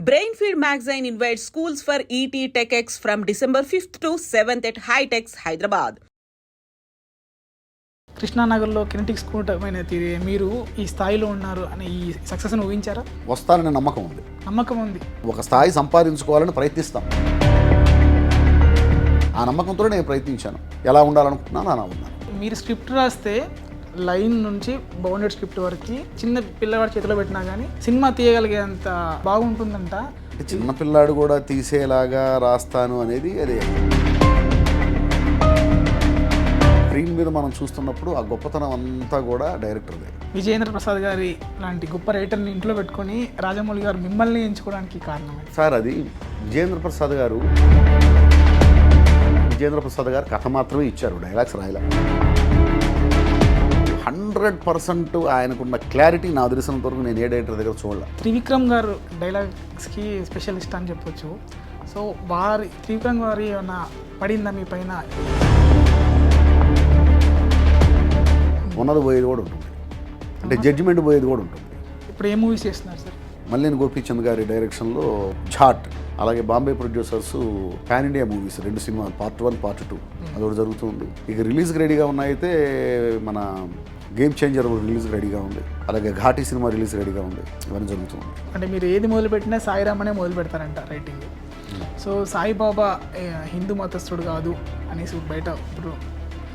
Brainfeed magazine invites schools for ET TechX from December 5th to 7th at Hightex, Hyderabad. కృష్ణానగర్లో Kinetic school పైన తిరిగే మీరు ఈ స్థాయిలో ఉన్నారు అని ఈ సక్సెస్ను ఊహించారా? వస్తానని నమ్మకం ఉంది. నమ్మకం ఉంది. ఒక స్థాయి సంపాదించుకోవాలని ప్రయత్నిస్తాం. ఆ నమ్మకంతో నేను ప్రయత్నించాను. ఎలా ఉండాలనుకుంటున్నాను అలా ఉన్నాను. మీరు స్క్రిప్ట్ రాస్తే లైన్ నుంచి బౌండెడ్ స్క్రిప్ట్ వరకు చిన్న పిల్లవాడి చేతిలో పెట్టినా కానీ సినిమా తీయగలిగేంత బాగుంటుందంట. చిన్న పిల్లాడు కూడా తీసేలాగా రాస్తాను అనేది అదే స్క్రీన్ మీద మనం చూస్తున్నప్పుడు ఆ గొప్పతనం అంతా కూడా డైరెక్టర్దే. విజయేంద్ర ప్రసాద్ గారి లాంటి గొప్ప రైటర్ని ఇంట్లో పెట్టుకొని రాజమౌళి గారు మిమ్మల్ని ఎంచుకోవడానికి కారణం సార్ అది విజయేంద్ర ప్రసాద్ గారు కథ మాత్రమే ఇచ్చారు, డైలాగ్స్ రాయలే. 100% ఆయనకున్న క్లారిటీ నా తెలిసినంత వరకు నేను ఏ డైరెక్టర్ దగ్గర చూడలే. త్రివిక్రమ్ గారు డైలాగ్స్కి స్పెషలిస్ట్ అని చెప్పొచ్చు. సో త్రివిక్రమ్ గారి ఏమన్నా పడిందా మీ పైన? ఉన్నది పోయేది కూడా ఉంటుంది, అంటే జడ్జిమెంట్ పోయేది కూడా ఉంటుంది. ఇప్పుడు ఏ మూవీస్ చేస్తున్నారు సార్? మల్లేని గోపీచంద్ గారి డైరెక్షన్లో ఝాట్, అలాగే Bombay producers pan India movies 2 సినిమాలు, పార్ట్ 1 పార్ట్ 2 అదొకటి జరుగుతుంది. ఇక రిలీజ్కి రెడీగా ఉన్నాయితే మన గేమ్ చేంజర్ రిలీజ్ రెడీగా ఉంది, అలాగే ఘాటీ సినిమా రిలీజ్ రెడీగా ఉంది. ఇవన్నీ జరుగుతుంది. అంటే మీరు ఏది మొదలు పెట్టినా సాయిరామ్ అనే మొదలు పెడతారంట రైటింగ్. సో సాయిబాబా హిందూ మతస్థుడు కాదు అనేసి బయట ఇప్పుడు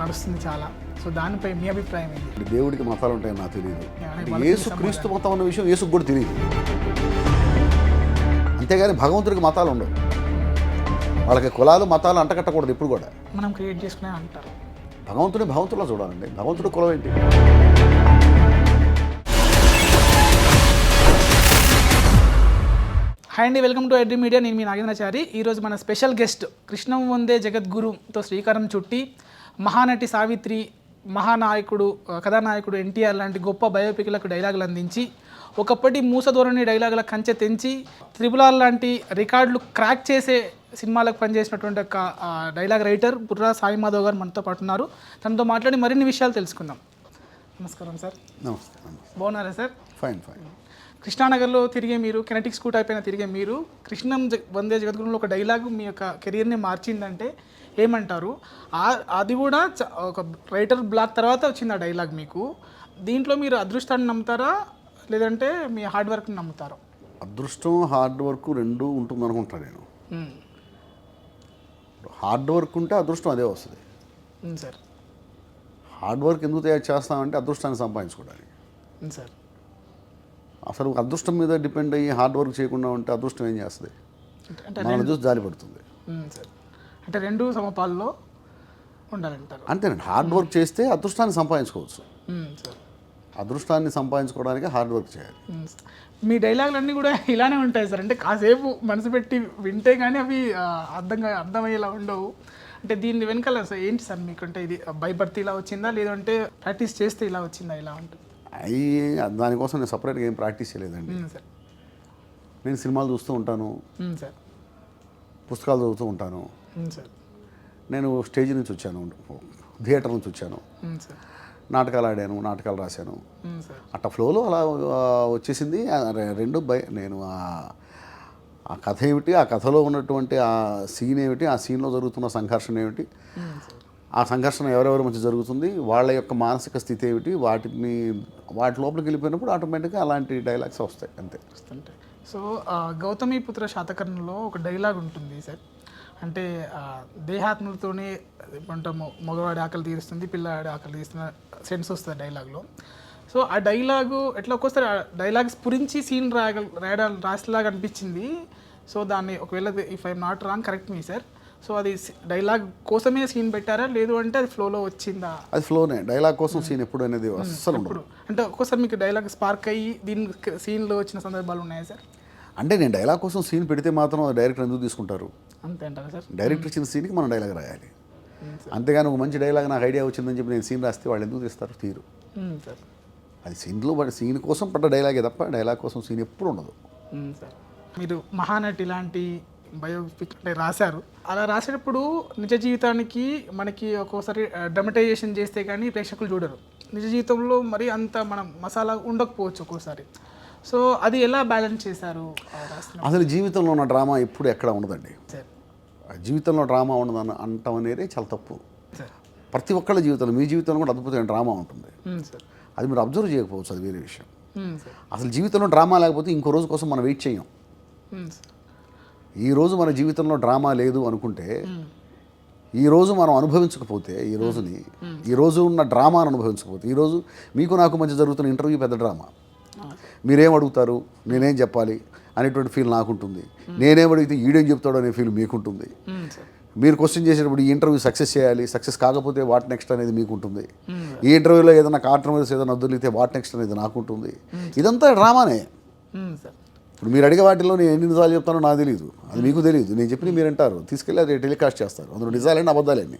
నడుస్తుంది చాలా. సో దానిపై మీ అభిప్రాయం ఏంటి? దేవుడికి మతాలు ఉంటాయని నాకు తెలియదు. యేసు క్రీస్తు మతం అన్న విషయం యేసుకు కూడా తెలియదు. అంతేగాని భగవంతుడికి మతాలు ఉండవు. వాళ్ళకి కులాలు మతాలు అంటకట్టకూడదు ఎప్పుడు కూడా. మనం క్రియేట్ చేసుకునే అంటారు. భగవంతుడిలో చూడాలండి. భగవంతుడు కులం ఏంటి? హాయ్ అండి, వెల్కమ్ టు ఎడ్రీ మీడియా. నేను మీ నాగేంద్రాచారి. ఈరోజు మన స్పెషల్ గెస్ట్ కృష్ణం వందే జగద్గురుతో శ్రీకారం చుట్టి మహానటి సావిత్రి, మహానాయకుడు కథానాయకుడు ఎన్టీఆర్ లాంటి గొప్ప బయోపిక్లకు డైలాగులు అందించి ఒకప్పటి మూసధోరణి డైలాగుల కంచె తెంచి త్రిబుల్ లాంటి రికార్డులు క్రాక్ చేసే సినిమాలకు పనిచేసినటువంటి ఒక డైలాగ్ రైటర్ బుర్రా సాయి మాధవ్ గారు మనతో పాటు ఉన్నారు. తనతో మాట్లాడి మరిన్ని విషయాలు తెలుసుకుందాం. నమస్కారం సార్. నమస్తే. బాగున్నారా సార్? ఫైన్. కృష్ణానగర్లో తిరిగే మీరు, కినెటిక్ స్కూట్ అయిపోయిన తిరిగే మీరు, కృష్ణం వందే జగద్గురులో ఒక డైలాగ్ మీ యొక్క కెరీర్ని మార్చిందంటే ఏమంటారు? అది కూడా ఒక రైటర్ బ్లాక్ తర్వాత వచ్చింది ఆ డైలాగ్ మీకు. దీంట్లో మీరు అదృష్టాన్ని నమ్ముతారా లేదంటే మీ హార్డ్ వర్క్ని నమ్ముతారా? అదృష్టం హార్డ్ వర్క్ రెండూ ఉంటుంది అనుకుంటాను నేను. హార్డ్ వర్క్ ఉంటే అదృష్టం అదే వస్తుంది సార్. హార్డ్ వర్క్ ఎందుకు తయారు చేస్తామంటే అదృష్టాన్ని సంపాదించుకోవడానికి సార్. అసలు అదృష్టం మీద డిపెండ్ అయ్యి హార్డ్ వర్క్ చేయకుండా ఉంటే అదృష్టం ఏం చేస్తుంది? మనల్ని చూసి జాలి పడుతుంది సార్. అంటే రెండు సమపాల్లో ఉండాలంటారు. అంతేనండి. హార్డ్ వర్క్ చేస్తే అదృష్టాన్ని సంపాదించుకోవచ్చు. సార్, అదృష్టాన్ని సంపాదించుకోవడానికి హార్డ్ వర్క్ చేయాలి. మీ డైలాగులన్నీ కూడా ఇలానే ఉంటాయి సార్. అంటే కాసేపు మనసు పెట్టి వింటే కానీ అవి అర్థమయ్యేలా ఉండవు. అంటే దీన్ని వెనకాల సార్ ఏంటి సార్ మీకు? అంటే ఇది భయపడితే ఇలా వచ్చిందా లేదంటే ప్రాక్టీస్ చేస్తే ఇలా వచ్చిందా? ఇలా ఉంటుంది. దానికోసం నేను సపరేట్గా ఏం ప్రాక్టీస్ చేయలేదండి. సార్, నేను సినిమాలు చూస్తూ ఉంటాను, సార్, పుస్తకాలు చదువుతూ ఉంటాను. సార్, నేను స్టేజ్ నుంచి వచ్చాను, థియేటర్ నుంచి వచ్చాను, సార్, నాటకాలు ఆడాను, నాటకాలు రాశాను. సార్, అట్లా ఫ్లోలో అలా వచ్చేసింది. రెండు నేను ఆ కథ ఏమిటి, ఆ కథలో ఉన్నటువంటి ఆ సీన్ ఏమిటి, ఆ సీన్లో జరుగుతున్న సంఘర్షణ ఏమిటి, ఆ సంఘర్షణ ఎవరెవరి మధ్య జరుగుతుంది, వాళ్ళ యొక్క మానసిక స్థితి ఏమిటి, వాటి లోపలికి వెళ్ళిపోయినప్పుడు ఆటోమేటిక్గా అలాంటి డైలాగ్స్ వస్తాయి అంతే. సో గౌతమిపుత్ర శాతకర్ణంలో ఒక డైలాగ్ ఉంటుంది సార్. అంటే దేహాత్మలతోనే ఏమంటాము, మగవాడి ఆకలి తీరుస్తుంది, పిల్లవాడి ఆకలి తీరుస్తున్న సెన్స్ వస్తుంది డైలాగ్లో. సో ఆ డైలాగు ఎట్లా ఒక్కోసారి ఆ డైలాగ్ స్ఫురించి సీన్ రాసేలాగా అనిపించింది. సో దాన్ని ఒకవేళ if I'm not wrong correct me sir. So అది డైలాగ్ కోసమే సీన్ పెట్టారా లేదు అంటే అది ఫ్లోలో వచ్చిందా? అది ఫ్లోనే. డైలాగ్ కోసం సీన్ ఎప్పుడు అనేది అస్సలు ఉండదు. అంటే ఒక్కోసారి మీకు డైలాగ్ స్పార్క్ అయ్యి దీని సీన్లో వచ్చిన సందర్భాలు ఉన్నాయా సార్? అంటే నేను డైలాగ్ కోసం సీన్ పెడితే మాత్రం డైరెక్టర్ ఎందుకు తీసుకుంటారు? అంతే అంటారా సార్? డైరెక్టర్ ఇచ్చిన సీన్కి మనం డైలాగ్ రాయాలి. అంతేగాని ఒక మంచి డైలాగ్ నాకు ఐడియా వచ్చిందని చెప్పి నేను సీన్ రాస్తే వాళ్ళు ఎందుకు తీస్తారు? తీరు. సార్, అది సీన్ కోసం పడ్డ డైలాగే తప్ప డైలాగ్ కోసం సీన్ ఎప్పుడు ఉండదు. సార్, మీరు మహానటి లాంటి బయోపిక్ రాశారు. అలా రాసేటప్పుడు నిజ జీవితానికి మనకి ఒక్కోసారి డ్రమటైజేషన్ చేస్తే కానీ ప్రేక్షకులు చూడరు. నిజ జీవితంలో మరి అంత మనం మసాలా ఉండకపోవచ్చు ఒక్కోసారి. సో అది ఎలా బ్యాలెన్స్ చేశారు రాసిన అసలు జీవితంలో ఉన్న డ్రామా ఎప్పుడు ఎక్కడ ఉండదండి. సార్? ఆ జీవితంలో డ్రామా ఉండదని అనటం అనేది చాలా తప్పు. సార్ ప్రతి ఒక్కళ్ళ జీవితంలో, మీ జీవితంలో కూడా అద్భుతమైన డ్రామా ఉంటుంది. సార్ అది మీరు అబ్జర్వ్ చేయకపోవచ్చు, అది వేరే విషయం. సార్ అసలు జీవితంలో డ్రామా లేకపోతే ఇంకో రోజు కోసం మనం వెయిట్ చేయం. సార్ ఈ రోజు మన జీవితంలో డ్రామా లేదు అనుకుంటే, ఈ రోజు మనం అనుభవించకపోతే, ఈ రోజు ఉన్న డ్రామాను అనుభవించకపోతే, ఈరోజు మీకు నాకు మధ్య జరుగుతున్న ఇంటర్వ్యూ పెద్ద డ్రామా. మీరేం అడుగుతారు, నేనేం చెప్పాలి అనేటువంటి ఫీల్ నాకుంటుంది. నేనేం అడిగితే ఈడేం చెప్తాడు అనే ఫీల్ మీకుంటుంది. మీరు క్వశ్చన్ చేసేటప్పుడు ఈ ఇంటర్వ్యూ సక్సెస్ చేయాలి, సక్సెస్ కాకపోతే వాట్ నెక్స్ట్ అనేది మీకు ఉంటుంది. ఈ ఇంటర్వ్యూలో ఏదైనా కాంట్రవర్సీ ఏదైనా వదిలితే వాట్ నెక్స్ట్ అనేది నాకుంటుంది. ఇదంతా డ్రామానే. సార్ ఇప్పుడు మీరు అడిగే వాటిలో నేను ఎన్ని నిజాలు చెప్తానో నాకు తెలియదు, అది మీకు తెలియదు. నేను చెప్పి మీరు అంటారు, తీసుకెళ్ళి అది టెలికాస్ట్ చేస్తారు. అందులో నిజాలేంటి అబద్ధాలేండి.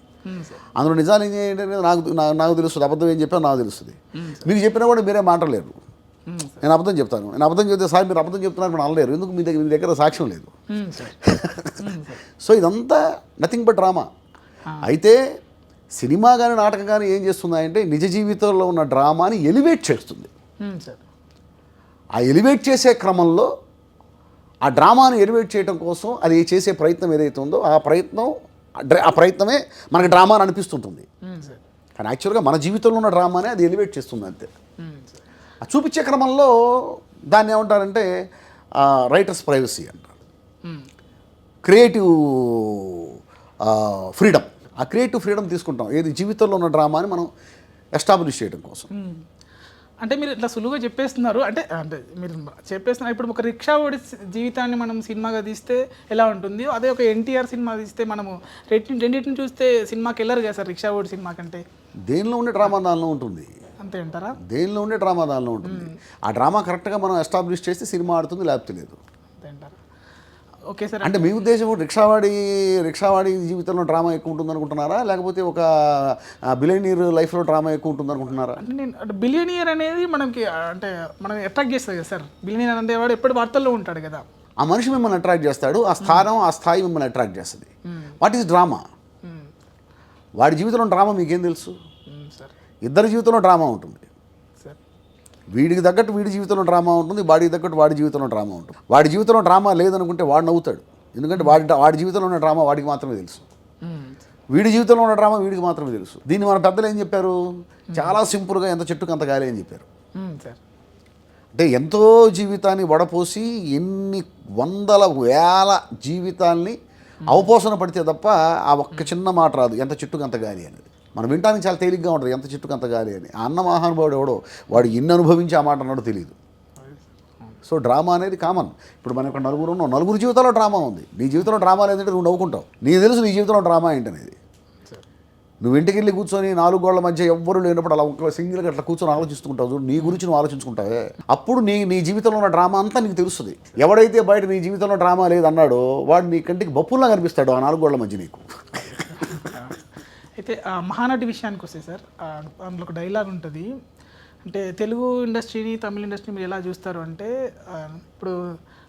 అందులో నిజాలు ఏం ఏంటంటే నాకు తెలుస్తుంది, అబద్ధం ఏం చెప్పాను నాకు తెలుస్తుంది. మీకు చెప్పినా కూడా మీరే మాట్లాడలేరు. నేను అబద్ధం చెప్తాను, నేను అబద్ధం చెప్తే సార్ మీరు అబద్ధం చెప్తున్నారు మీరు అనలేరు, ఎందుకు మీ దగ్గర సాక్ష్యం లేదు. సో ఇదంతా నథింగ్ బట్ డ్రామా. అయితే సినిమా కానీ నాటకం కానీ ఏం చేస్తున్నాయంటే నిజ జీవితంలో ఉన్న డ్రామాని ఎలివేట్ చేస్తుంది. ఆ ఎలివేట్ చేసే క్రమంలో ఆ డ్రామాను ఎలివేట్ చేయడం కోసం అది చేసే ప్రయత్నం ఏదైతే ఉందో ఆ ప్రయత్నమే మనకు డ్రామాని అనిపిస్తుంటుంది. కానీ యాక్చువల్గా మన జీవితంలో ఉన్న డ్రామానే అది ఎలివేట్ చేస్తుంది అంతే. ఆ చూపించే క్రమంలో దాన్ని ఏమంటారంటే రైటర్స్ ప్రైవసీ అంటారు, క్రియేటివ్ ఫ్రీడమ్. ఆ క్రియేటివ్ ఫ్రీడమ్ తీసుకుంటాం ఏది జీవితంలో ఉన్న డ్రామాని మనం ఎస్టాబ్లిష్ చేయడం కోసం. అంటే మీరు ఇట్లా సులువుగా చెప్పేస్తున్నారు, అంటే మీరు చెప్పేస్తున్నారు. ఇప్పుడు ఒక రిక్షా ఓడి జీవితాన్ని మనం సినిమాగా తీస్తే ఎలా ఉంటుంది, అదే ఒక ఎన్టీఆర్ సినిమా తీస్తే మనము రెండింటిని చూస్తే సినిమాకి వెళ్ళరు కదా సార్. రిక్షా ఓడి సినిమా కంటే దేనిలో ఉండే డ్రామా దానిలో ఉంటుంది. అంతే అంటారా? దేనిలో ఉండే డ్రామా దానిలో ఉంటుంది. ఆ డ్రామా కరెక్ట్గా మనం ఎస్టాబ్లిష్ చేస్తే సినిమా ఆడుతుంది, లేకపోతే లేదు. అంతే అంటారా? Okay sir. అంటే మీ ఉద్దేశం రిక్షావాడి జీవితంలో డ్రామా ఎక్కువ ఉంటుంది అనుకుంటున్నారా, లేకపోతే ఒక బిలియనీర్ లైఫ్లో డ్రామా ఎక్కువ ఉంటుంది అనుకుంటున్నారా? అంటే నేను బిలియనియర్ అనేది మనకి అంటే మనం అట్రాక్ట్ చేస్తుంది కదా సార్. బిలియనియర్ అంటే వాడు ఎప్పుడు వార్తల్లో ఉంటాడు కదా. ఆ మనిషి మిమ్మల్ని అట్రాక్ట్ చేస్తాడు, ఆ స్థాయి మిమ్మల్ని అట్రాక్ట్ చేస్తుంది. What is drama? వాడి జీవితంలో డ్రామా మీకేం తెలుసు? సార్ ఇద్దరి జీవితంలో డ్రామా ఉంటుంది. సార్ వీడికి తగ్గట్టు వీడి జీవితంలో డ్రామా ఉంటుంది, వాడికి తగ్గట్టు వాడి జీవితంలో డ్రామా ఉంటుంది. వాడి జీవితంలో డ్రామా లేదనుకుంటే వాడు నవ్వుతాడు, ఎందుకంటే వాడి జీవితంలో ఉన్న డ్రామా వాడికి మాత్రమే తెలుసు. వీడి జీవితంలో ఉన్న డ్రామా వీడికి మాత్రమే తెలుసు. దీన్ని మన పెద్దలు ఏం చెప్పారు, చాలా సింపుల్గా ఎంత చెట్టుకు అంత గాలి అని చెప్పారు. సార్ అంటే ఎంతో జీవితాన్ని వడపోసి ఎన్ని వందల వేల జీవితాల్ని అవపోసన పడితే తప్ప ఆ ఒక్క చిన్న మాట రాదు, ఎంత చెట్టుకు అంత గాలి అనేది. మనం వినడానికి చాలా తేలిగ్గా ఉంటుంది, ఎంత చెట్టుకు అంత గాలి అని. ఆ అన్న మహానుభావుడు ఎవడో వాడు ఎన్ని అనుభవించి ఆ మాట అన్నాడో తెలియదు. సో డ్రామా అనేది కామన్. ఇప్పుడు మనం ఇక్కడ నలుగురు జీవితంలో డ్రామా ఉంది. నీ జీవితంలో డ్రామా లేదంటే నువ్వు నవ్వుకుంటావు, నీకు తెలుసు నీ జీవితంలో డ్రామా ఏంటనేది. నువ్వు ఇంటికి వెళ్ళి కూర్చొని 4 గోళ్ల మధ్య ఎవ్వరూ లేనప్పుడు అలా ఒక సింగిల్గా అట్లా కూర్చొని ఆలోచిస్తుంటావు, నీ గురించి నువ్వు ఆలోచించుకుంటావే, అప్పుడు నీ జీవితంలో ఉన్న డ్రామా అంతా నీకు తెలుస్తుంది. ఎవడైతే బయట నీ జీవితంలో డ్రామా లేదన్నాడో వాడు నీ కంటికి బప్పుల్లా కనిపిస్తాడు ఆ 4 గోళ్ల మధ్య నీకు. అయితే మహానటి విషయానికి వస్తే సార్, అందులో ఒక డైలాగ్ ఉంటుంది. అంటే తెలుగు ఇండస్ట్రీని తమిళ ఇండస్ట్రీని మీరు ఎలా చూస్తారు అంటే, ఇప్పుడు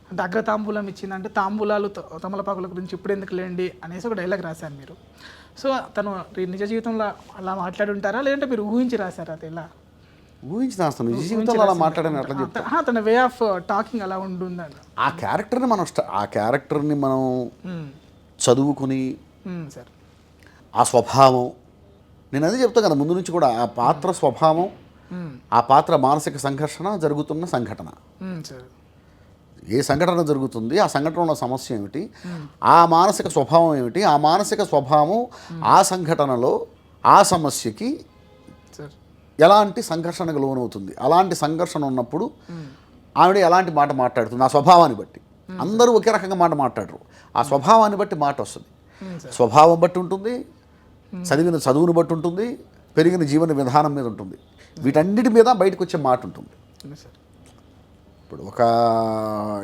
అంటే అగ్రతాంబూలం ఇచ్చిందంటే తాంబూలాలు తమలపాకుల గురించి ఇప్పుడు ఎందుకు లేండి అనేసి ఒక డైలాగ్ రాశారు మీరు. సో తను నిజ జీవితంలో అలా మాట్లాడి ఉంటారా, లేదంటే మీరు ఊహించి రాశారా? అది ఎలా ఊహించి రాస్తాను, నిజ జీవితంలో అలా మాట్లాడని అట్లా చెప్తాను. తన వే ఆఫ్ టాకింగ్ అలా ఉంటుందండి. ఆ క్యారెక్టర్ని మనం చదువుకుని సార్ ఆ స్వభావం, నేను అదే చెప్తాను కదా ముందు నుంచి కూడా, ఆ పాత్ర స్వభావం, ఆ పాత్ర మానసిక సంఘర్షణ, జరుగుతున్న సంఘటన, సార్ ఏ సంఘటన జరుగుతుంది, ఆ సంఘటనలో సమస్య ఏమిటి, ఆ మానసిక స్వభావం ఏమిటి, ఆ మానసిక స్వభావం ఆ సంఘటనలో ఆ సమస్యకి ఎలాంటి సంఘర్షణకు లోనవుతుంది, అలాంటి సంఘర్షణ ఉన్నప్పుడు ఆవిడ ఎలాంటి మాట మాట్లాడుతుంది, ఆ స్వభావాన్ని బట్టి. అందరూ ఒకే రకంగా మాట మాట్లాడరు, ఆ స్వభావాన్ని బట్టి మాట వస్తుంది. స్వభావం బట్టి ఉంటుంది, చదువును బట్టి ఉంటుంది, పెరిగిన జీవన విధానం మీద ఉంటుంది, వీటన్నిటి మీద బయటకు వచ్చే మాట ఉంటుంది. ఇప్పుడు ఒక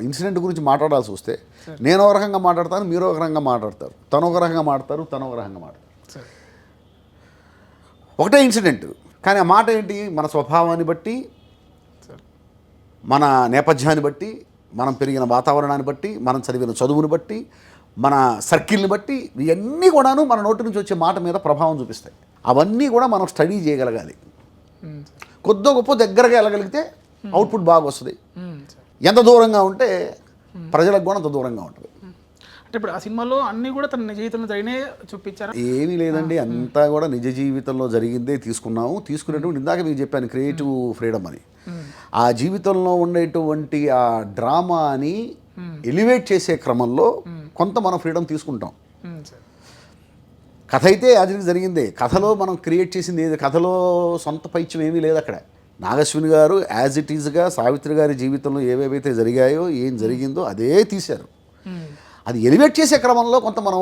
ఇన్సిడెంట్ గురించి మాట్లాడాల్సి వస్తే నేను ఒక రకంగా మాట్లాడతాను, మీరు ఒక రకంగా మాట్లాడతారు, తను ఒక రకంగా మాట్లాడతారు, తను ఒక రకంగా మాట్లాడతారు. ఒకటే ఇన్సిడెంట్, కానీ ఆ మాట ఏంటి, మన స్వభావాన్ని బట్టి, మన నేపథ్యాన్ని బట్టి, మనం పెరిగిన వాతావరణాన్ని బట్టి, మనం చదివిన చదువుని బట్టి, మన సర్కిల్ని బట్టి, ఇవన్నీ కూడాను మన నోటి నుంచి వచ్చే మాట మీద ప్రభావం చూపిస్తాయి. అవన్నీ కూడా మనం స్టడీ చేయగలగాలి. కొద్దో గొప్ప దగ్గరగా వెళ్ళగలిగితే అవుట్పుట్ బాగా వస్తుంది. సార్. ఎంత దూరంగా ఉంటే ప్రజలకు కూడా అంత దూరంగా ఉంటుంది. అంటే ఇప్పుడు ఆ సినిమాలో అన్నీ కూడా తన నిజ జీవితంలో జరిగినే చూపించారా? ఏమీ లేదండి, అంతా కూడా నిజ జీవితంలో జరిగిందే తీసుకున్నాము. తీసుకునేటువంటి ఇందాక మీకు చెప్పాను క్రియేటివ్ ఫ్రీడమ్ అని. ఆ జీవితంలో ఉండేటువంటి ఆ డ్రామాని ఎలివేట్ చేసే క్రమంలో కొంత మనం ఫ్రీడమ్ తీసుకుంటాం. సార్. కథ అయితే అది జరిగిందే. కథలో మనం క్రియేట్ చేసింది ఏది, కథలో సొంత పైత్యం ఏమీ లేదు అక్కడ. నాగశ్విని గారు యాజ్ ఇట్ ఈజ్గా సావిత్రి గారి జీవితంలో ఏవేవైతే జరిగాయో, ఏం జరిగిందో అదే తీశారు. అది ఎలివేట్ చేసే క్రమంలో కొంత మనం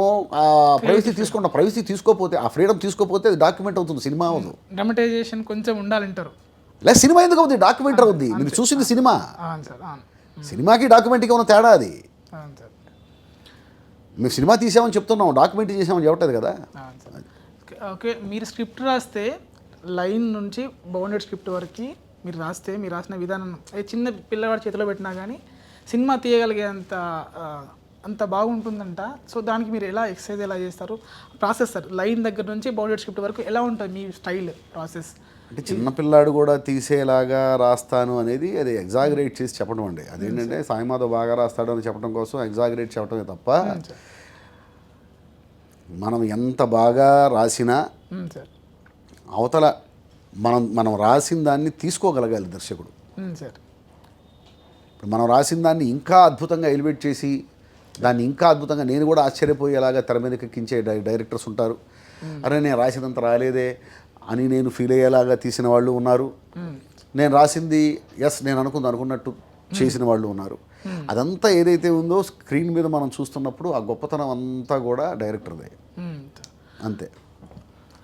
ప్రైవసీ తీసుకుంటాం. ప్రైవసీ తీసుకోపోతే, ఆ ఫ్రీడమ్ తీసుకోపోతే అది డాక్యుమెంట్ అవుతుంది, సినిమా అవ్వదు. డ్రామటైజేషన్ కొంచెం ఉండాలంటారు. లేదా సినిమా ఎందుకు అవుతుంది, డాక్యుమెంటరీ అవుద్ది. మీరు చూసింది సినిమా, అవును సార్. అవును. సినిమాకి డాక్యుమెంటరీకి ఉన్న తేడా అది. అవును సార్. మేము సినిమా తీసామని చెప్తున్నాం, డాక్యుమెంటరీ చేసామని చెప్పట్లేదు కదా. అవును సార్. ఓకే, మీరు స్క్రిప్ట్ రాస్తే లైన్ నుంచి బౌండెడ్ స్క్రిప్ట్ వరకు మీరు రాస్తే, మీరు రాసిన విధానం అది చిన్న పిల్లవాడి చేతిలో పెట్టినా కానీ సినిమా తీయగలిగేంత అంత బాగుంటుందంట. సో దానికి మీరు ఎలా ఎక్సర్సైజ్ ఎలా చేస్తారు, ప్రాసెస్ సార్? లైన్ దగ్గర నుంచి బౌండెడ్ స్క్రిప్ట్ వరకు ఎలా ఉంటుంది మీ స్టైల్ ప్రాసెస్? అంటే చిన్నపిల్లాడు కూడా తీసేలాగా రాస్తాను అనేది అది ఎగ్జాగరేట్ చేసి చెప్పడం అండి. అదేంటంటే సాయిమాధవ్ బాగా రాస్తాడు అని చెప్పడం కోసం ఎగ్జాగరేట్ చెప్పడమే తప్ప, మనం ఎంత బాగా రాసినా సార్ అవతల మనం రాసిన దాన్ని తీసుకోగలగాలి దర్శకుడు. సార్. ఇప్పుడు మనం రాసిన దాన్ని ఇంకా అద్భుతంగా ఎలివేట్ చేసి దాన్ని ఇంకా అద్భుతంగా నేను కూడా ఆశ్చర్యపోయేలాగా తెర మీదకి ఎక్కించే డైరెక్టర్స్ ఉంటారు. అరే నేను రాసినంత రాలేదే అని నేను ఫీల్ అయ్యేలాగా తీసిన వాళ్ళు ఉన్నారు. నేను రాసింది నేను అనుకున్నట్టు చేసిన వాళ్ళు ఉన్నారు. అదంతా ఏదైతే ఉందో స్క్రీన్ మీద మనం చూస్తున్నప్పుడు ఆ గొప్పతనం అంతా కూడా డైరెక్టర్దే. అంతే.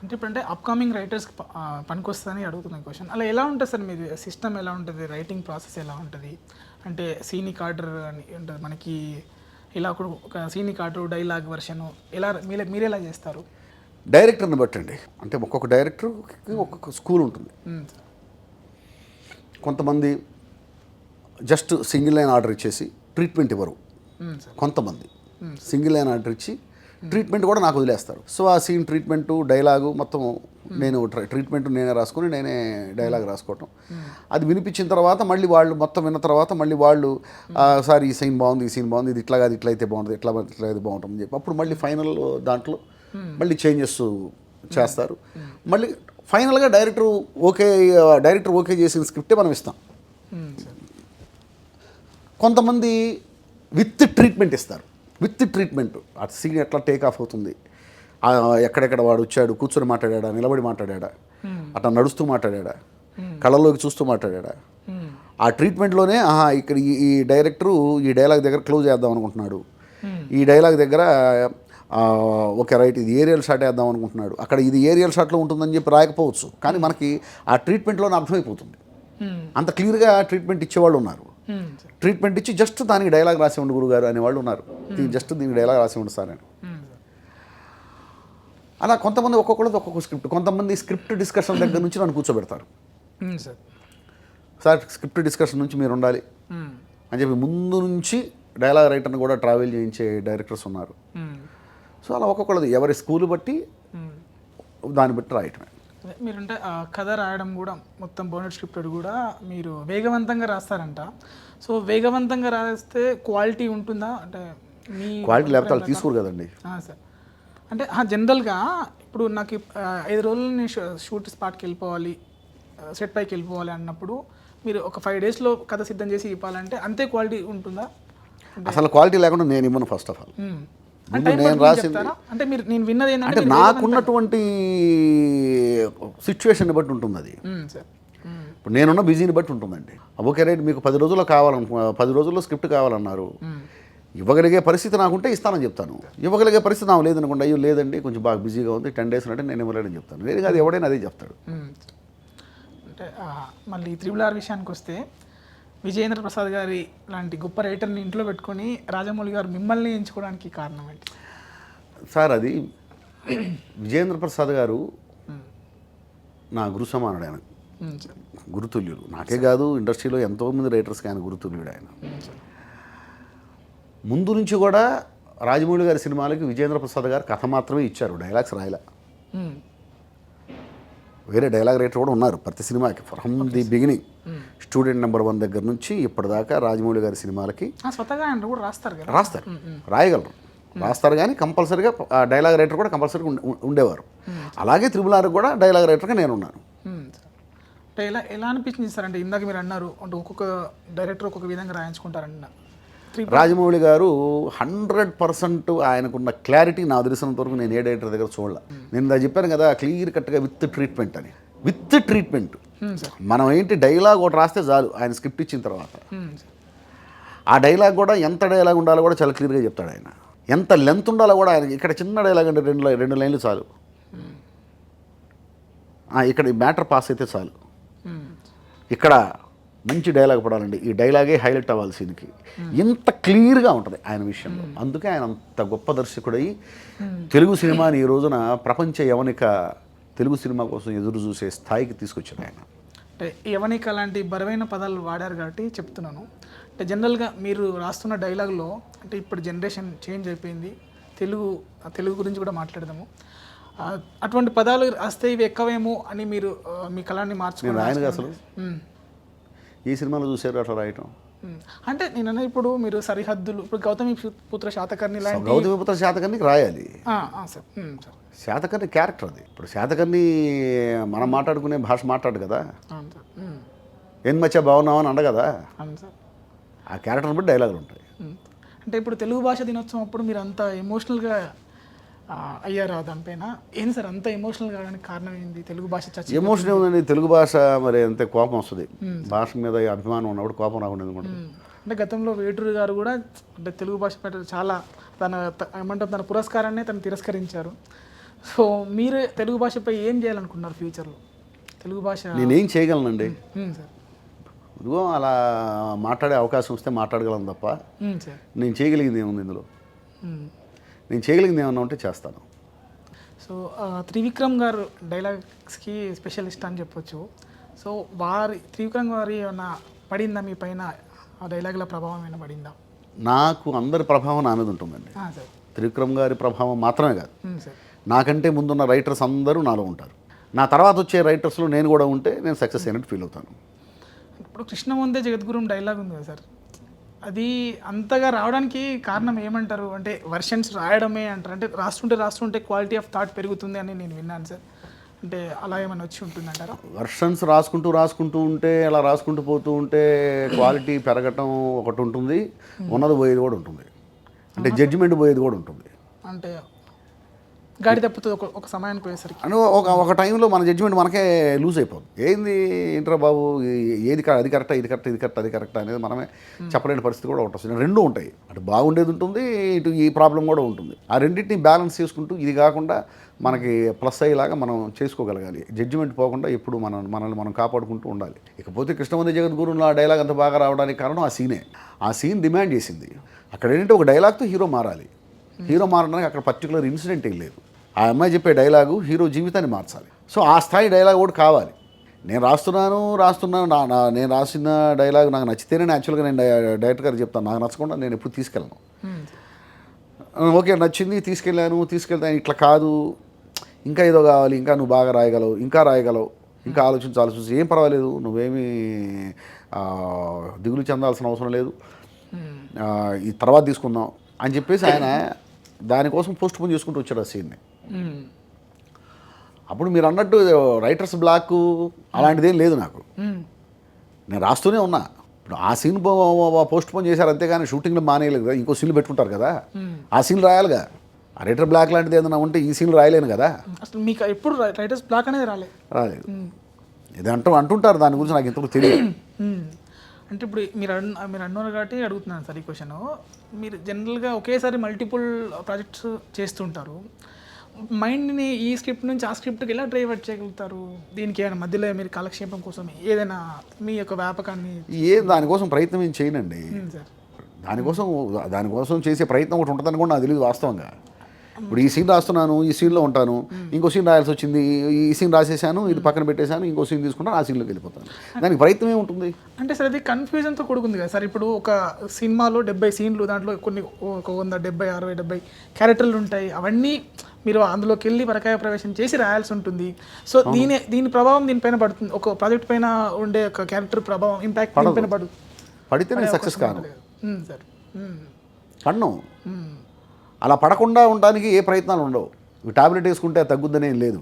అంటే ఇప్పుడంటే అప్కమింగ్ రైటర్స్కి పనికొస్తుందని అడుగుతున్నాను క్వశ్చన్. అలా ఎలా ఉంటుంది సార్ మీది సిస్టమ్, ఎలా ఉంటుంది రైటింగ్ ప్రాసెస్, ఎలా ఉంటుంది? అంటే సీనిక్ ఆర్డర్ అని ఉంటుంది మనకి, ఇలా ఒక సీనిక్ ఆర్డర్ డైలాగ్ వర్షను ఎలా మీరు ఎలా చేస్తారు? డైరెక్టర్ని బట్టండి. అంటే ఒక్కొక్క డైరెక్టర్కి ఒక్కొక్క స్కూల్ ఉంటుంది. కొంతమంది జస్ట్ సింగిల్ లైన్ ఆర్డర్ ఇచ్చేసి ట్రీట్మెంట్ ఇవ్వరు. కొంతమంది సింగిల్ లైన్ ఆర్డర్ ఇచ్చి ట్రీట్మెంట్ కూడా నాకు వదిలేస్తారు. సో ఆ సీన్ ట్రీట్మెంటు డైలాగు మొత్తం నేను ట్రీట్మెంట్ నేనే రాసుకొని నేనే డైలాగ్ రాసుకోవటం. అది వినిపించిన తర్వాత మళ్ళీ వాళ్ళు మొత్తం విన్న తర్వాత మళ్ళీ వాళ్ళు సార్ ఈ సీన్ బాగుంది, ఈ సీన్ బాగుంది, ఇది ఇట్లా కాదు ఇట్లా అయితే బాగుంటుంది, ఇట్లా అయితే బాగుంటుంది అని చెప్పి అప్పుడు మళ్ళీ ఫైనల్ దాంట్లో మళ్ళీ చేంజెస్ చేస్తారు. మళ్ళీ ఫైనల్గా డైరెక్టర్ ఓకే చేసిన స్క్రిప్టే మనం ఇస్తాం. కొంతమంది విత్ ట్రీట్మెంట్ ఇస్తారు. విత్ ట్రీట్మెంట్ ఆ సీన్ ఎట్లా టేక్ ఆఫ్ అవుతుంది, ఎక్కడెక్కడ వాడు వచ్చాడు, కూర్చొని మాట్లాడా, నిలబడి మాట్లాడా, అట్లా నడుస్తూ మాట్లాడా, కళ్ళలోకి చూస్తూ మాట్లాడా, ఆ ట్రీట్మెంట్లోనే ఇక్కడ ఈ డైరెక్టరు ఈ డైలాగ్ దగ్గర క్లోజ్ చేద్దాం అనుకుంటున్నాడు, ఈ డైలాగ్ దగ్గర ఓకే రైట్ ఇది ఏరియల్ షాట్ వేద్దాం అనుకుంటున్నాడు, అక్కడ ఇది ఏరియల్ షాట్లో ఉంటుందని చెప్పి రాయకపోవచ్చు, కానీ మనకి ఆ ట్రీట్మెంట్లోనే అర్థమైపోతుంది. అంత క్లియర్గా ట్రీట్మెంట్ ఇచ్చేవాళ్ళు ఉన్నారు. ట్రీట్మెంట్ ఇచ్చి జస్ట్ దానికి డైలాగ్ రాసి ఉండు గురుగారు అనేవాళ్ళు ఉన్నారు. జస్ట్ దీనికి డైలాగ్ రాసి ఉండు సార్ అని. అలా కొంతమంది ఒక్కొక్క స్క్రిప్ట్. కొంతమంది స్క్రిప్ట్ డిస్కషన్ దగ్గర నుంచి నన్ను కూర్చోబెడతారు. సార్ స్క్రిప్ట్ డిస్కషన్ నుంచి మీరు ఉండాలి అని చెప్పి ముందు నుంచి డైలాగ్ రైటర్ని కూడా ట్రావెల్ చేయించే డైరెక్టర్స్ ఉన్నారు. సో అలా ఒక్కొక్కళ్ళది ఎవరి స్కూల్ బట్టి దాన్ని బట్టి రాయటమే. మీరంటే కథ రాయడం కూడా మొత్తం బౌండెడ్ స్క్రిప్టెడ్ కూడా మీరు వేగవంతంగా రాస్తారంట. సో వేగవంతంగా రాస్తే క్వాలిటీ ఉంటుందా? అంటే మీ క్వాలిటీ లేకపోతే వాళ్ళు తీసుకోరు కదండి సార్. అంటే జనరల్గా ఇప్పుడు నాకు 5 రోజులు నేను షూట్ స్పాట్కి వెళ్ళిపోవాలి, సెట్ పైకి వెళ్ళిపోవాలి అన్నప్పుడు మీరు ఒక 5 డేస్లో కథ సిద్ధం చేసి ఇవ్వాలంటే అంతే క్వాలిటీ ఉంటుందా? అసలు క్వాలిటీ లేకుండా నేను ఇవ్వను. ఫస్ట్ ఆఫ్ ఆల్ నేను రాసింది అంటే నేను విన్నది ఏంటంటే అంటే నాకున్నటువంటి సిచ్యువేషన్ బట్టి ఉంటుంది. అది ఇప్పుడు నేనున్న బిజీని బట్టి ఉంటుందండి. ఓకే రైట్ మీకు 10 రోజుల్లో 10 రోజుల్లో స్క్రిప్ట్ కావాలన్నారు, ఇవ్వగలిగే పరిస్థితి నాకుంటే ఇస్తానని చెప్తాను. ఇవ్వగలిగే పరిస్థితి నాకు లేదనుకోండి, అయ్యో లేదండి కొంచెం బాగా బిజీగా ఉంది 10 days అంటే నేను ఇవ్వలేదని చెప్తాను. లేదు కాదు ఎవడైనా అదే చెప్తాడు. అంటే మళ్ళీ RRR విషయానికి వస్తే విజయేంద్ర ప్రసాద్ గారి లాంటి గొప్ప రైటర్ని ఇంట్లో పెట్టుకొని రాజమౌళి గారు మిమ్మల్ని ఎంచుకోవడానికి కారణం ఏంటి సార్? అది విజయేంద్ర ప్రసాద్ గారు నా గురు సమానుడు. ఆయన గురుతుల్యుడు. నాకే కాదు ఇండస్ట్రీలో ఎంతోమంది రైటర్స్కి ఆయన గురుతుల్యుడు. ఆయన ముందు నుంచి కూడా రాజమౌళి గారి సినిమాలకి విజయేంద్ర ప్రసాద్ గారు కథ మాత్రమే ఇచ్చారు, డైలాగ్స్ రాయలే. వేరే డైలాగ్ రైటర్ కూడా ఉన్నారు ప్రతి సినిమాకి from the beginning student number 1 దగ్గర నుంచి ఇప్పటిదాకా రాజమౌళి గారి సినిమాలకి స్వతహాగా ఆయన కూడా రాస్తారు కదా. రాస్తారు, రాయగలరు, రాస్తారు. కానీ కంపల్సరీగా డైలాగ్ రైటర్ కూడా కంపల్సరీగా ఉండేవారు. అలాగే త్రిబుల్ కూడా డైలాగ్ రైటర్గా నేను ఉన్నాను. అంటే ఎలా అనిపించింది సార్? అంటే ఇందాక మీరు అన్నారు అంటే ఒక్కొక్క డైరెక్టర్ ఒక్కొక్క విధంగా రాయించుకుంటారన్న. రాజమౌళి గారు 100% ఆయనకున్న క్లారిటీ నా తెలిసినంత వరకు నేను ఏ డైరెక్టర్ దగ్గర చూడలే. నేను ఇలా చెప్పాను కదా క్లియర్ కట్గా విత్ ట్రీట్మెంట్ అని. విత్ ట్రీట్మెంట్ మనం ఏంటి డైలాగ్ ఒకటి రాస్తే చాలు ఆయన స్క్రిప్ట్ ఇచ్చిన తర్వాత. ఆ డైలాగ్ కూడా ఎంత డైలాగ్ ఉండాలో కూడా చాలా క్లియర్గా చెప్తాడు ఆయన. ఎంత లెంత్ ఉండాలో కూడా ఆయన. ఇక్కడ చిన్న డైలాగ్ అంటే రెండు లైన్లు చాలు, ఇక్కడ ఈ మ్యాటర్ పాస్ అయితే చాలు. ఇక్కడ మంచి డైలాగ్ పడాలండి, ఈ డైలాగే హైలైట్ అవ్వాలి సీన్కి. ఇంత క్లియర్గా ఉంటుంది ఆయన విషయంలో. అందుకే ఆయన అంత గొప్ప దర్శకుడై తెలుగు సినిమాని ఈ రోజున ప్రపంచ యవనిక తెలుగు సినిమా కోసం ఎదురు చూసే స్థాయికి తీసుకొచ్చాడు ఆయన. అంటే యవనిక అలాంటి బరువైన పదాలు వాడారు కాబట్టి చెప్తున్నాను. అంటే జనరల్గా మీరు రాస్తున్న డైలాగ్లో అంటే ఇప్పుడు జనరేషన్ చేంజ్ అయిపోయింది, తెలుగు గురించి కూడా మాట్లాడదాము. అటువంటి పదాలు రాస్తే ఇవి ఎక్కువేమో అని మీరు మీ కళాన్ని మార్చుకున్నారు. ఆయనగా అసలు ఈ సినిమాలో చూసారు అట్లా రాయటం. అంటే నేను ఇప్పుడు మీరు సరిహద్దులు, ఇప్పుడు గౌతమిపుత్ర శాతకర్ణి లాంటి గౌతమిపుత్ర శాతకర్ణికి రాయాలి. సార్ శాతకర్ణి క్యారెక్టర్ అది. ఇప్పుడు శాతకర్ణి మనం మాట్లాడుకునే భాష మాట్లాడు కదా, ఏం మచ్చా బాగున్నావు అని అండ కదా, ఆ క్యారెక్టర్ బట్టి డైలాగులు ఉంటాయి. అంటే ఇప్పుడు తెలుగు భాష దినోత్సవం అప్పుడు మీరు అంత ఎమోషనల్గా అయ్యారా దానిపైన? ఏంటి సార్ అంత ఎమోషనల్ కావడానికి కారణం ఏంది? తెలుగు భాష చర్చ ఎమోషన్ ఏముందండి, తెలుగు భాష మరి అంతే కోపం వస్తుంది. భాష మీద అభిమానం ఉన్నప్పుడు కోపం రాకుండా ఎందుకుంటుంది? అంటే గతంలో వేటూరు గారు కూడా అంటే తెలుగు భాష పట్ల చాలా ఏమంటారు తన పురస్కారాన్ని తను తిరస్కరించారు. సో మీరు తెలుగు భాషపై ఏం చేయాలనుకున్నారు ఫ్యూచర్లో? తెలుగు భాష నేనేం చేయగలనండి సార్? ఇదిగో అలా మాట్లాడే అవకాశం వస్తే మాట్లాడగలను తప్ప సార్ నేను చేయగలిగింది ఏముంది ఇందులో? నేను చేయగలిగింది ఏమన్నా ఉంటే చేస్తాను. సో త్రివిక్రమ్ గారు డైలాగ్స్కి స్పెషలిస్ట్ అని చెప్పొచ్చు. సో త్రివిక్రమ్ గారి ఏమన్నా పడిందా మీ పైన? ఆ డైలాగ్ల ప్రభావం ఏమైనా పడిందా? నాకు అందరి ప్రభావం నా మీద ఉంటుందండి. సార్ త్రివిక్రమ్ గారి ప్రభావం మాత్రమే కాదు, సార్ నాకంటే ముందున్న రైటర్స్ అందరూ నాలో ఉంటారు. నా తర్వాత వచ్చే రైటర్స్లో నేను కూడా ఉంటే నేను సక్సెస్ అయినట్టు ఫీల్ అవుతాను. ఇప్పుడు కృష్ణ వందే జగద్గురు డైలాగ్ ఉంది కదా సార్, అది అంతగా రావడానికి కారణం ఏమంటారు? అంటే వర్షన్స్ రాయడమే అంటారు, అంటే రాస్తుంటే క్వాలిటీ ఆఫ్ థాట్ పెరుగుతుంది అని నేను విన్నాను సార్. అంటే అలా ఏమైనా వచ్చి ఉంటుందంటారా? వర్షన్స్ రాసుకుంటూ ఉంటే అలా రాసుకుంటూ పోతూ ఉంటే క్వాలిటీ పెరగటం ఒకటి ఉంటుంది, ఉన్నది పోయేది కూడా ఉంటుంది. అంటే జడ్జిమెంట్ పోయేది కూడా ఉంటుంది. అంటే గాడి తప్పుతుంది ఒక సమయానికి పోయేసరికి. అని ఒక టైంలో మన జడ్జిమెంట్ మనకే లూజ్ అయిపోతుంది. ఏంట్రా బాబు, అది కరెక్టా, ఇది కరెక్ట్ అది కరెక్ట్ అనేది మనమే చెప్పలేని పరిస్థితి కూడా ఉంటుంది. రెండు ఉంటాయి, అటు బాగుండేది ఉంటుంది, ఇటు ఈ ప్రాబ్లం కూడా ఉంటుంది. ఆ రెండింటిని బ్యాలెన్స్ చేసుకుంటూ ఇది కాకుండా మనకి ప్లస్ అయ్యేలాగా మనం చేసుకోగలగాలి. జడ్జిమెంట్ పోకుండా ఎప్పుడు మనల్ని మనం కాపాడుకుంటూ ఉండాలి. ఇకపోతే కృష్ణవందే జగద్గురులో ఆ డైలాగ్ అంత బాగా రావడానికి కారణం ఆ సీనే. ఆ సీన్ డిమాండ్ చేసింది. అక్కడ ఏంటంటే ఒక డైలాగ్తో హీరో మారాలి. హీరో మారడానికి అక్కడ పర్టికులర్ ఇన్సిడెంట్ ఏం లేదు. ఆ అమ్మాయి చెప్పే డైలాగు హీరో జీవితాన్ని మార్చాలి. సో ఆ స్థాయి డైలాగ్ కూడా కావాలి. నేను రాస్తున్నాను నేను రాసిన డైలాగ్ నాకు నచ్చితేనే యాక్చువల్గా నేను డైరెక్టర్ గారు చెప్తాను. నాకు నచ్చకుండా నేను ఎప్పుడు తీసుకెళ్ళను. ఓకే నచ్చింది తీసుకెళ్తాను ఇట్లా కాదు, ఇంకా ఏదో కావాలి, ఇంకా నువ్వు బాగా రాయగలవు, ఇంకా ఆలోచించి ఏం పర్వాలేదు, నువ్వేమీ దిగులు చెందాల్సిన అవసరం లేదు, ఈ తర్వాత తీసుకుందాం అని చెప్పేసి ఆయన దానికోసం పోస్ట్ పోన్ చేసుకుంటూ వచ్చాడు ఆ సీన్ని. అప్పుడు మీరు అన్నట్టు రైటర్స్ బ్లాక్ అలాంటిదేం లేదు నాకు. నేను రాస్తూనే ఉన్నా. ఇప్పుడు ఆ సీన్ పోస్ట్ పోన్ చేశారు అంతేగాని షూటింగ్లో మానేయలేదు కదా, ఇంకో సీన్లు పెట్టుకుంటారు కదా, ఆ సీన్ రాయాలిగా. ఆ రైటర్ బ్లాక్ లాంటిది ఏదైనా ఉంటే ఈ సీన్లు రాయలేను కదా. అసలు మీకు ఎప్పుడు రైటర్స్ బ్లాక్ అనేది రాలేదు. ఇది అంటుంటారు, దాని గురించి నాకు ఇంతకు తెలియదు. అంటే ఇప్పుడు మీరు అన్నారు కాబట్టి అడుగుతున్నాను సార్ ఈ క్వశ్చన్. మీరు జనరల్గా ఒకేసారి మల్టిపుల్ ప్రాజెక్ట్స్ చేస్తుంటారు. మైండ్ని ఈ స్క్రిప్ట్ నుంచి ఆ స్క్రిప్ట్కి ఎలా డ్రైవర్ట్ చేయగలుగుతారు? దీనికి ఏమైనా మధ్యలో మీరు కాలక్షేపం కోసం ఏదైనా మీ యొక్క వ్యాపకాన్ని దానికోసం ప్రయత్నం ఏం చేయనండి. సార్ దానికోసం చేసే ప్రయత్నం ఒకటి ఉంటుందని కూడా నాకు తెలియదు వాస్తవంగా. ఇప్పుడు ఈ సీన్ రాస్తున్నాను, ఈ సీన్లో ఉంటాను, ఇంకో సీన్ రాయాల్సి వచ్చింది, ఈ సీన్ రాసేసాను, ఇది పక్కన పెట్టేశాను, ఇంకో సీన్ తీసుకుంటాను, ఆ సీన్లోకి వెళ్ళిపోతాను. దానికి ప్రయత్నం ఏముంటుంది? అంటే సార్ అది కన్ఫ్యూజన్తో కూడుకుంది కదా సార్. ఇప్పుడు ఒక సినిమాలో 70 సీన్లు, దాంట్లో కొన్ని ఒక 100, 70, 60, 70 క్యారెక్టర్లు ఉంటాయి. అవన్నీ మీరు అందులోకి వెళ్ళి పరకాయ ప్రవేశం చేసి రాయాల్సి ఉంటుంది. సో దీని ప్రభావం దీనిపైన పడుతుంది, ఒక ప్రాజెక్ట్ పైన ఉండే ఒక క్యారెక్టర్ ప్రభావం ఇంపాక్ట్ దీనిపైన పడితే నేను సక్సెస్ కాను, సార్. పడను. అలా పడకుండా ఉండడానికి ఏ ప్రయత్నాలు ఉండవు. టాబ్లెట్ వేసుకుంటే తగ్గుద్దనే లేదు,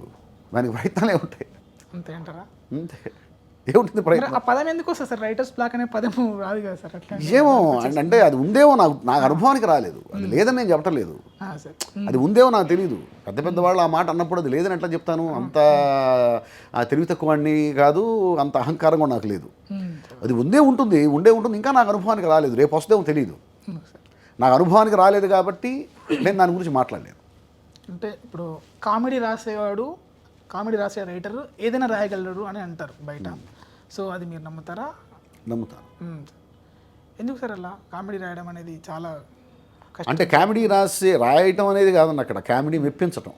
దానికి ప్రయత్నాలే ఉంటాయి. అంతే అంటారా? అంతే, ఏముంటుంది ప్రయత్నం. ఆ పదం ఎందుకు వస్తుంది సార్? రైటర్స్ బ్లాక్ అనే పదము రాదు కదా సార్. అట్లా ఏమో అంటే అది ఉందేమో నాకు అనుభవానికి రాలేదు, అది లేదని నేను చెప్పట్లేదు. అది ఉందేమో నాకు తెలియదు. పెద్ద పెద్ద వాళ్ళు ఆ మాట అన్నప్పుడు అది లేదని ఎట్లా చెప్తాను? అంత తెలివి తక్కువని కాదు, అంత అహంకారం కూడా నాకు లేదు. అది ఉండే ఉంటుంది ఇంకా నాకు అనుభవానికి రాలేదు. రేపు వస్తేమో తెలియదు. నాకు అనుభవానికి రాలేదు కాబట్టి నేను దాని గురించి మాట్లాడలేను. అంటే ఇప్పుడు కామెడీ రాసే రైటర్ ఏదైనా రాయగలరు అని అంటారు బయట. సో అది మీరు నమ్ముతారా? నమ్ముతాను. ఎందుకు సార్ అలా? కామెడీ రాయడం అనేది చాలా అంటే కామెడీ రాయటం అనేది కాదన్న, అక్కడ కామెడీ మెప్పించటం.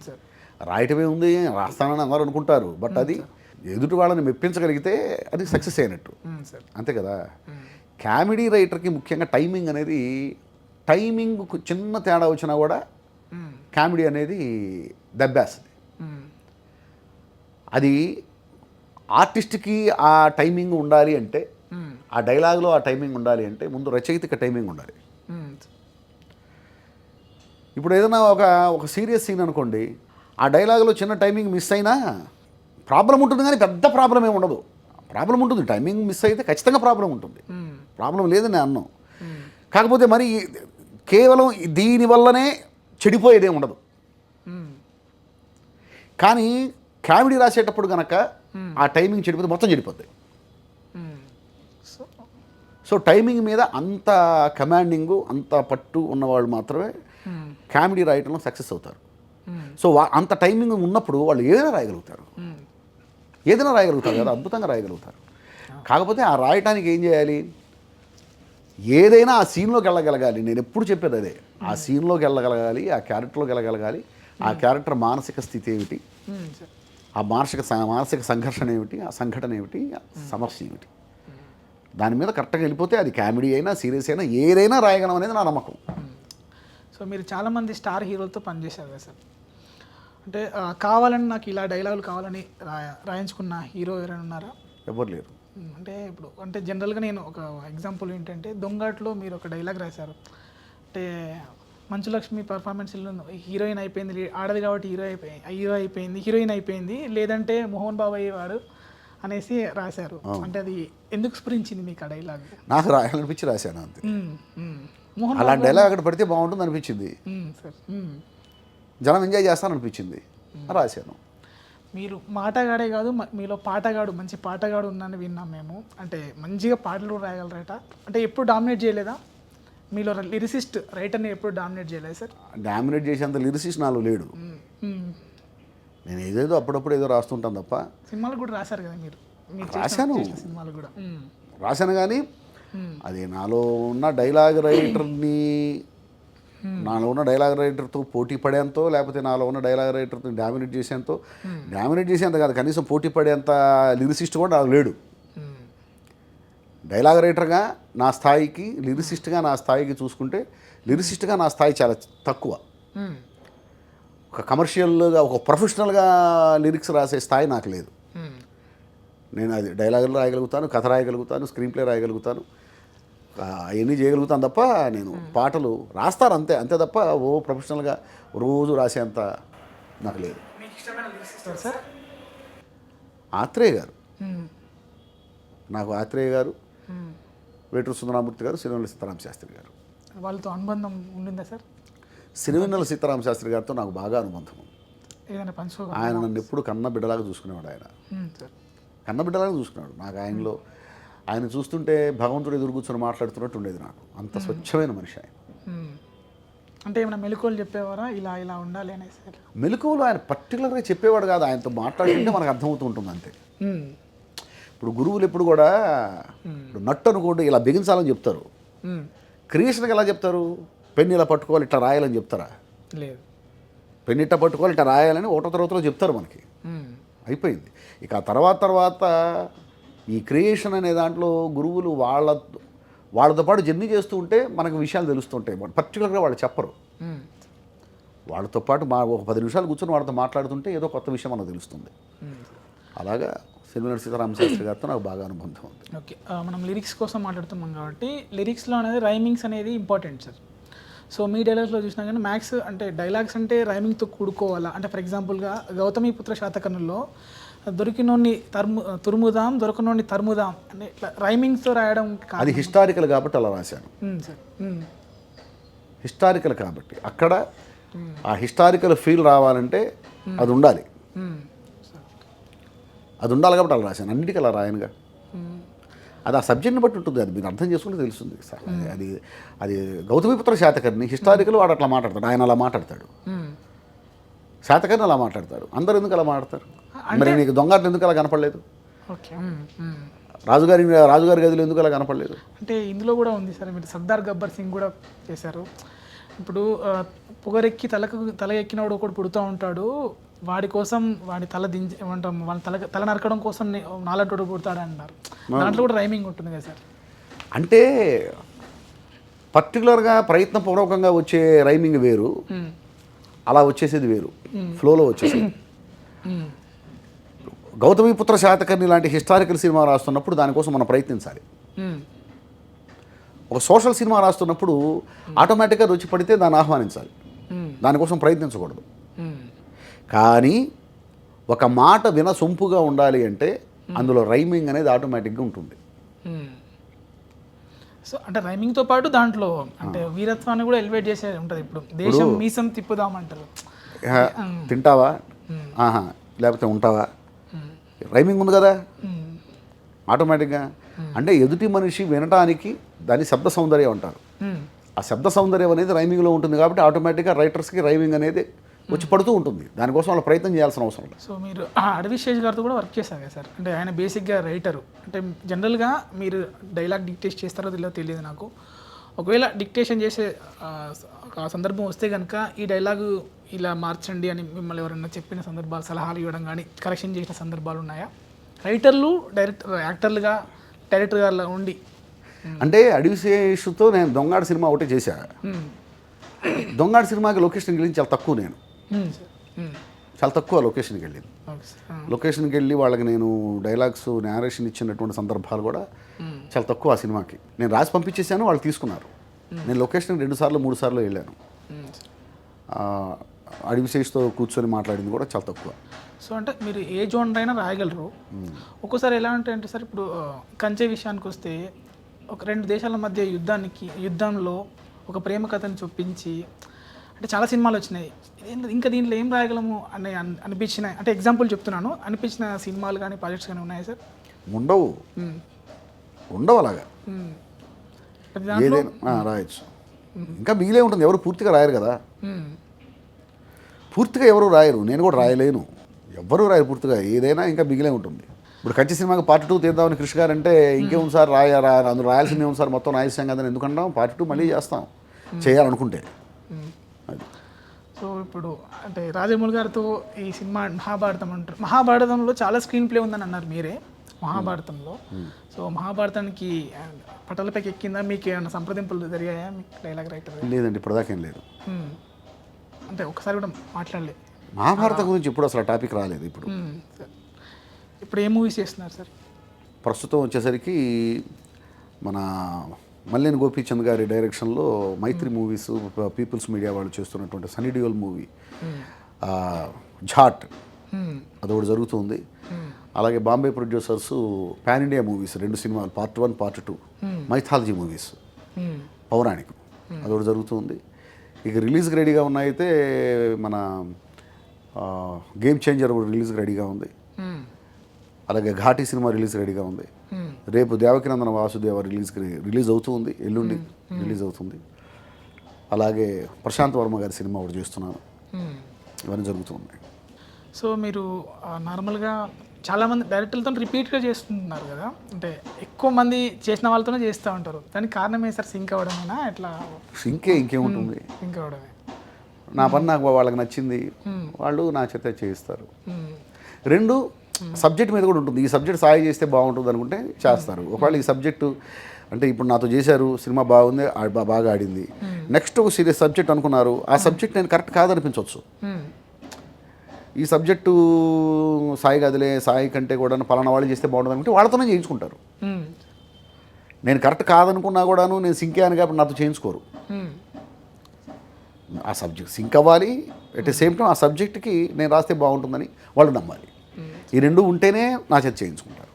సార్ రాయటమే ఉంది, రాస్తానని అందరూ అనుకుంటారు. బట్ అది ఎదుటి వాళ్ళని మెప్పించగలిగితే అది సక్సెస్ అయినట్టు, అంతే కదా. కామెడీ రైటర్కి ముఖ్యంగా టైమింగ్ అనేది, టైమింగ్ చిన్న తేడా వచ్చినా కూడా కామెడీ అనేది దెబ్బేస్తుంది. అది ఆర్టిస్ట్కి ఆ టైమింగ్ ఉండాలి అంటే, ఆ డైలాగ్లో ఆ టైమింగ్ ఉండాలి అంటే ముందు రచయితకి టైమింగ్ ఉండాలి. ఇప్పుడు ఏదైనా ఒక సీరియస్ సీన్ అనుకోండి, ఆ డైలాగ్లో చిన్న టైమింగ్ మిస్ అయినా ప్రాబ్లం ఉంటుంది, కానీ పెద్ద ప్రాబ్లం ఏమి ఉండదు. ప్రాబ్లం ఉంటుంది, టైమింగ్ మిస్ అయితే ఖచ్చితంగా ప్రాబ్లం ఉంటుంది. ప్రాబ్లం లేదని నేను అన్నాను. కాకపోతే మరి కేవలం దీనివల్లనే చెడిపోయేదే ఉండదు. కానీ కామెడీ రాసేటప్పుడు కనుక ఆ టైమింగ్ చెడిపోతే మొత్తం చెడిపోద్ది. సో టైమింగ్ మీద అంత కమాండింగు, అంత పట్టు ఉన్నవాళ్ళు మాత్రమే కామెడీ రాయటంలో సక్సెస్ అవుతారు. సో అంత టైమింగ్ ఉన్నప్పుడు వాళ్ళు ఏదైనా రాయగలుగుతారు కదా, అద్భుతంగా రాయగలుగుతారు. కాకపోతే ఆ రాయటానికి ఏం చేయాలి? ఏదైనా ఆ సీన్లోకి వెళ్ళగలగాలి. నేను ఎప్పుడు చెప్పేది అదే, ఆ సీన్లోకి వెళ్ళగలగాలి, ఆ క్యారెక్టర్లోకి వెళ్ళగలగాలి. ఆ క్యారెక్టర్ మానసిక స్థితి ఏమిటి, ఆ మానసిక సంఘర్షణ ఏమిటి, ఆ సంఘటన ఏమిటి, ఆ సమస్య ఏమిటి, దాని మీద కరెక్ట్గా వెళ్ళిపోతే అది కామెడీ అయినా సీరియస్ అయినా ఏదైనా రాయగలం అనేది నా నమ్మకం. సో మీరు చాలామంది స్టార్ హీరోలతో పనిచేశారు కదా సార్. అంటే కావాలని నాకు ఇలా డైలాగులు కావాలని రాయించుకున్న హీరో ఎవరైనా ఉన్నారా? ఎవరు లేరు. అంటే ఇప్పుడు అంటే జనరల్గా నేను ఒక ఎగ్జాంపుల్ ఏంటంటే, దొంగాట్లో మీరు ఒక డైలాగ్ రాశారు. అంటే మంచులక్ష్మి పర్ఫార్మెన్స్లో హీరోయిన్ అయిపోయింది, ఆడది కాబట్టి హీరోయిన్ అయిపోయింది, లేదంటే మోహన్ బాబు అయ్యేవాడు అనేసి రాశారు. అంటే అది ఎందుకు స్ఫురించింది మీకు ఆ డైలాగ్? నాకు రాయాలనిపించి రాశాను అంతే. అలాంటి డైలాగ్ అక్కడ పడితే బాగుంటుంది అనిపించింది, జనం ఎంజాయ్ చేస్తాననిపించింది, రాశాను. మీరు మాటగాడే కాదు, మీలో పాటగాడు, మంచి పాటగాడు ఉందని విన్నాం మేము. అంటే మంచిగా పాటలు రాయగలరట. అంటే ఎప్పుడు డామినేట్ చేయలేదా మీలో? లిరిసిస్ట్ రైటర్ని ఎప్పుడు డామినేట్ చేయలేదు సార్? డామినేట్ చేసేంత లిరిసిస్ట్ నాలో లేడు. నేను ఏదేదో అప్పుడప్పుడు ఏదో రాస్తుంటాను తప్ప. సినిమాలు కూడా రాశారు కదా మీరు? రాశాను, సినిమాలు కూడా రాశాను. కానీ అది నాలో ఉన్న డైలాగ్ రైటర్తో పోటీ పడేంతో, లేకపోతే నాలో ఉన్న డైలాగ్ రైటర్తో డామినేట్ చేసేంత కాదు, కనీసం పోటీ పడేంత లిరిసిస్ట్ కూడా నాకు లేడు. డైలాగ్ రైటర్గా నా స్థాయికి, లిరిసిస్ట్గా నా స్థాయికి చూసుకుంటే, లిరిసిస్ట్గా నా స్థాయి చాలా తక్కువ. ఒక కమర్షియల్గా, ఒక ప్రొఫెషనల్గా లిరిక్స్ రాసే స్థాయి నాకు లేదు. నేను అది డైలాగులు రాయగలుగుతాను, కథ రాయగలుగుతాను, స్క్రీన్ ప్లే రాయగలుగుతాను, అవన్నీ చేయగలుగుతాను తప్ప నేను పాటలు రాస్తాను అంతే తప్ప ఓ ప్రొఫెషనల్గా రోజు రాసేంత నాకు లేదు. ఆత్రేయ గారు, నాకు ఆత్రేయ గారు, వేటూరు సుందరమూర్తి గారు, సిరివెన్నెల సీతారామ శాస్త్రి గారు. వాళ్ళతో అనుబంధం ఉండిందా సార్? సిరివెన్నెల సీతారామ శాస్త్రి గారితో నాకు బాగా అనుబంధం ఉంది. ఆయన నన్ను ఎప్పుడు కన్న బిడ్డలాగా చూసుకునేవాడు. ఆయన కన్న బిడ్డలాగా చూసుకున్నాడు. నాకు ఆయన చూస్తుంటే భగవంతుడు ఎదురు కూర్చొని మాట్లాడుతున్నట్టు ఉండేది నాకు. అంత స్వచ్ఛమైన మనిషి ఆయన. అంటే ఏమైనా మెలకువలు చెప్పేవారా, ఇలా ఉండాలి అనేసి? మెలకువలు ఆయన పర్టికులర్గా చెప్పేవాడు కాదు, ఆయనతో మాట్లాడుతుంటే మనకు అర్థమవుతూ ఉంటుంది అంతే. ఇప్పుడు గురువులు ఎప్పుడు కూడా, ఇప్పుడు నట్టు అనుకోండి, ఇలా బిగించాలని చెప్తారు. క్రియేషన్కి ఎలా చెప్తారు? పెన్ను ఇలా పట్టుకోవాలి, ఇట్లా రాయాలని చెప్తారా? లేదు. పెన్ను ఇట్లా పట్టుకోవాలి, ఇట్లా రాయాలని ఒకటో తరగతిలో చెప్తారు మనకి. అయిపోయింది. ఇక ఆ తర్వాత ఈ క్రియేషన్ అనే దాంట్లో గురువులు వాళ్ళతో పాటు జర్నీ చేస్తూ ఉంటే మనకు విషయాలు తెలుస్తుంటాయి. పర్టికులర్గా వాళ్ళు చెప్పరు. వాళ్ళతో పాటు ఒక 10 నిమిషాలు కూర్చొని వాళ్ళతో మాట్లాడుతుంటే ఏదో కొత్త విషయం మనకు తెలుస్తుంది. అలాగా సిరివెన్నెల సీతారామ శాస్త్రి గారితో నాకు బాగా అనుబంధం ఉంది. ఓకే, మనం లిరిక్స్ కోసం మాట్లాడుతున్నాం కాబట్టి లిరిక్స్లో అనేది రైమింగ్స్ అనేది ఇంపార్టెంట్ సార్. సో మీ డైలాగ్స్లో చూసినా కానీ మ్యాథ్స్ అంటే డైలాగ్స్ అంటే రైమింగ్తో కూడుకోవాలా అంటే ఫర్ ఎగ్జాంపుల్గా గౌతమిపుత్ర శాతకర్ణంలో దొరికినోని తురుముదాం దొరకనోని తరుముదాం అంటే ఇట్లా రైమింగ్స్తో రాయడం అది హిస్టారికల్ కాబట్టి అలా రాశాను. సార్ హిస్టారికల్ కాబట్టి అక్కడ ఆ హిస్టారికల్ ఫీల్ రావాలంటే అది ఉండాలి. అది ఉండాలి కాబట్టి అలా రాశాను. అన్నిటికీ అలా రాయనుగా. అది ఆ సబ్జెక్ట్ని బట్టి ఉంటుంది. అది మీరు అర్థం చేసుకుంటే తెలుస్తుంది సార్. అది అది గౌతమిపుత్ర శాతకర్ణి హిస్టారికల్ వాడు అట్లా మాట్లాడతాడు, ఆయన అలా మాట్లాడతాడు, శాతకర్ణి అలా మాట్లాడతాడు. అందరు ఎందుకు అలా మాట్లాడతారు? మరి నీకు దొంగ ఎందుకు అలా కనపడలేదు? ఓకే, రాజుగారి గదిలో ఎందుకు అలా కనపడలేదు? అంటే ఇందులో కూడా ఉంది సార్, మీరు సర్దార్ గబ్బర్ సింగ్ కూడా చేశారు. ఇప్పుడు పొగరెక్కి తల ఎక్కినవాడు ఒకడు పుడుతూ ఉంటాడు, వాడి కోసం వాడి తల దించి ఏమంటాం వాళ్ళ తల నరకడం కోసం నాలంటోడు పుడతాడు అంటారు. దాంట్లో కూడా రైమింగ్ ఉంటుంది కదా సార్. అంటే పర్టికులర్గా ప్రయత్నపూర్వకంగా వచ్చే రైమింగ్ వేరు, అలా వచ్చేసేది వేరు, ఫ్లోలో వచ్చేసేది. గౌతమిపుత్ర శాతకర్ణి లాంటి హిస్టారికల్ సినిమా రాస్తున్నప్పుడు దానికోసం మనం ప్రయత్నించాలి. ఒక సోషల్ సినిమా రాస్తున్నప్పుడు ఆటోమేటిక్గా రుచి పడితే దాన్ని ఆహ్వానించాలి, దానికోసం ప్రయత్నించకూడదు. కానీ ఒక మాట వినసొంపుగా ఉండాలి అంటే అందులో రైమింగ్ అనేది ఆటోమేటిక్గా ఉంటుంది. సో అంటే రైమింగ్తో పాటు దాంట్లో అంటే వీరత్వాన్ని కూడా ఎలివేట్ చేసే ఉంటుంది. ఇప్పుడు దేశం మీసం తిప్పుదామంటారు, తింటావా ఆహా లేకపోతే ఉంటావా, రైమింగ్ ఉంది కదా ఆటోమేటిక్గా. అంటే ఎదుటి మనిషి వినటానికి దాన్ని శబ్ద సౌందర్యం అంటారు. ఆ శబ్ద సౌందర్యం అనేది రైమింగ్లో ఉంటుంది కాబట్టి ఆటోమేటిక్గా రైటర్స్కి రైమింగ్ అనేది వచ్చి పడుతూ ఉంటుంది. దానికోసం వాళ్ళు ప్రయత్నం చేయాల్సిన అవసరం లేదు. సో మీరు అడవి శేష్ గారితో కూడా వర్క్ చేశారు కదా సార్. అంటే ఆయన బేసిక్గా రైటరు. అంటే జనరల్గా మీరు డైలాగ్ డిక్టేట్ చేస్తారో తెలియదు నాకు. ఒకవేళ డిక్టేషన్ చేసే ఆ సందర్భం వస్తే కనుక ఈ డైలాగు ఇలా మార్చండి అని మిమ్మల్ని ఎవరైనా చెప్పిన సందర్భాలు, సలహాలు ఇవ్వడం కానీ కరెక్షన్ చేసిన సందర్భాలు ఉన్నాయా? రైటర్లు యాక్టర్లుగా డైరెక్టర్ గారిలా ఉండి. అంటే అడవి శేషుతో నేను దొంగాడు సినిమా ఒకటే చేశా. దొంగాడు సినిమాకి లొకేషన్కి వెళ్ళి చాలా తక్కువ, నేను చాలా తక్కువ లొకేషన్కి వెళ్ళింది. లొకేషన్కి వెళ్ళి వాళ్ళకి నేను డైలాగ్స్ నేరేషన్ ఇచ్చినటువంటి సందర్భాలు కూడా చాలా తక్కువ. ఆ సినిమాకి నేను రాసి పంపించేసాను, వాళ్ళు తీసుకున్నారు. నేను లొకేషన్కి 2 సార్లు 3 సార్లు వెళ్ళాను. అడవి శేషుతో కూర్చొని మాట్లాడింది కూడా చాలా తక్కువ. సో అంటే మీరు ఏ జోనర్ అయినా రాయగలరు. ఒక్కోసారి ఎలా అంటే సార్, ఇప్పుడు కంచె విషయానికి వస్తే ఒక 2 దేశాల మధ్య యుద్ధంలో ఒక ప్రేమ కథను చొప్పించి అంటే చాలా సినిమాలు వచ్చినాయి. ఇంకా దీంట్లో ఏం రాయగలము అని అనిపించిన, అంటే ఎగ్జాంపుల్ చెప్తున్నాను, అనిపించిన సినిమాలు కానీ ప్రాజెక్ట్స్ కానీ ఉన్నాయా సార్? ఉండవు అలాగా. ఏదైనా రాయొచ్చు, ఇంకా మిగిలే ఉంటుంది. ఎవరు పూర్తిగా రాయరు కదా, పూర్తిగా ఎవరు రాయరు. నేను కూడా రాయలేను, ఎవ్వరూ రాయరు పూర్తిగా. ఏదైనా ఇంకా మిగిలే ఉంటుంది. ఇప్పుడు కంచి సినిమాకి పార్ట్ 2 తీద్దామని కృష్ణ గారు అంటే ఇంకేముంది సార్ అందులో రాయాల్సిందే ఉంది సార్, మొత్తం రాయలసీమ కదా ఎందుకంటాం, పార్ట్ 2 మళ్ళీ చేస్తాం చేయాలనుకుంటే. అది సో ఇప్పుడు అంటే రాజమౌళి గారితో ఈ సినిమా మహాభారతం అంటారు. మహాభారతంలో చాలా స్క్రీన్ ప్లే ఉందని అన్నారు మీరే మహాభారతంలో. సో మహాభారతానికి పటాలపైకి ఎక్కిందా, మీకు ఏమైనా సంప్రదింపులు జరిగాయా మీకు డైలాగ్ రైటర్? లేదండి, ఇప్పటిదాకా ఏం లేదు. అంటే ఒకసారి కూడా మాట్లాడలేదు మహాభారతం గురించి, ఇప్పుడు అసలు టాపిక్ రాలేదు. ఇప్పుడు ఏ మూవీస్ చేస్తున్నారు సార్? ప్రస్తుతం వచ్చేసరికి మన మల్లేని గోపీచంద్ గారి డైరెక్షన్లో మైత్రి మూవీస్, పీపుల్స్ మీడియా వాళ్ళు చేస్తున్నటువంటి సనీ డియోల్ మూవీ ఝాట్ అదొకటి జరుగుతుంది. అలాగే Bombay producers pan India movies 2 సినిమాలు, పార్ట్ 1 పార్ట్ 2 మైథాలజీ మూవీస్, పౌరాణికం, అదొకటి జరుగుతుంది. ఇక రిలీజ్కి రెడీగా ఉన్నాయితే మన గేమ్ చేంజర్ రిలీజ్కి రెడీగా ఉంది. అలాగే ఘాటీ సినిమా రిలీజ్ రెడీగా ఉంది. రేపు దేవకినందన వాసుదేవ రిలీజ్ అవుతుంది, ఎల్లుండి రిలీజ్ అవుతుంది. అలాగే ప్రశాంత్ వర్మ గారి సినిమా ఒకటి చేస్తున్నాను. ఇవన్నీ జరుగుతున్నాయి. సో మీరు నార్మల్గా చాలామంది డైరెక్టర్లతో రిపీట్గా చేస్తున్నారు కదా, అంటే ఎక్కువ మంది చేసిన వాళ్ళతోనే చేస్తూ ఉంటారు. దానికి కారణమే సార్ సింక్ అవ్వడమేనా? ఎట్లా ఇంకేముంటుంది, సింక్ అవ్వడమే. నా పని నాకు వాళ్ళకి నచ్చింది, వాళ్ళు నా చేత చేయిస్తారు. 2 సబ్జెక్ట్ మీద కూడా ఉంటుంది. ఈ సబ్జెక్ట్ సాయం చేస్తే బాగుంటుంది అనుకుంటే చేస్తారు. ఒకవేళ ఈ సబ్జెక్టు అంటే ఇప్పుడు నాతో చేశారు, సినిమా బాగుంది, బాగా ఆడింది, నెక్స్ట్ ఒక సీరియస్ సబ్జెక్ట్ అనుకున్నారు, ఆ సబ్జెక్ట్ నేను కరెక్ట్ కాదనిపించవచ్చు. ఈ సబ్జెక్టు సాయి గదిలే, సాయి కంటే కూడా పలానా వాళ్ళు చేస్తే బాగుంటుంది అనుకుంటే వాళ్ళతోనే చేయించుకుంటారు. నేను కరెక్ట్ కాదనుకున్నా కూడాను నేను సింక్ అయ్యాను కాబట్టి నాతో చేయించుకోరు. ఆ సబ్జెక్ట్ సింక్ అవ్వాలి, ఎట్ ద సేమ్ టైం ఆ సబ్జెక్ట్కి నేను రాస్తే బాగుంటుందని వాళ్ళు నమ్మాలి. ఈ రెండు ఉంటేనే నా చేత చేయించుకుంటారు.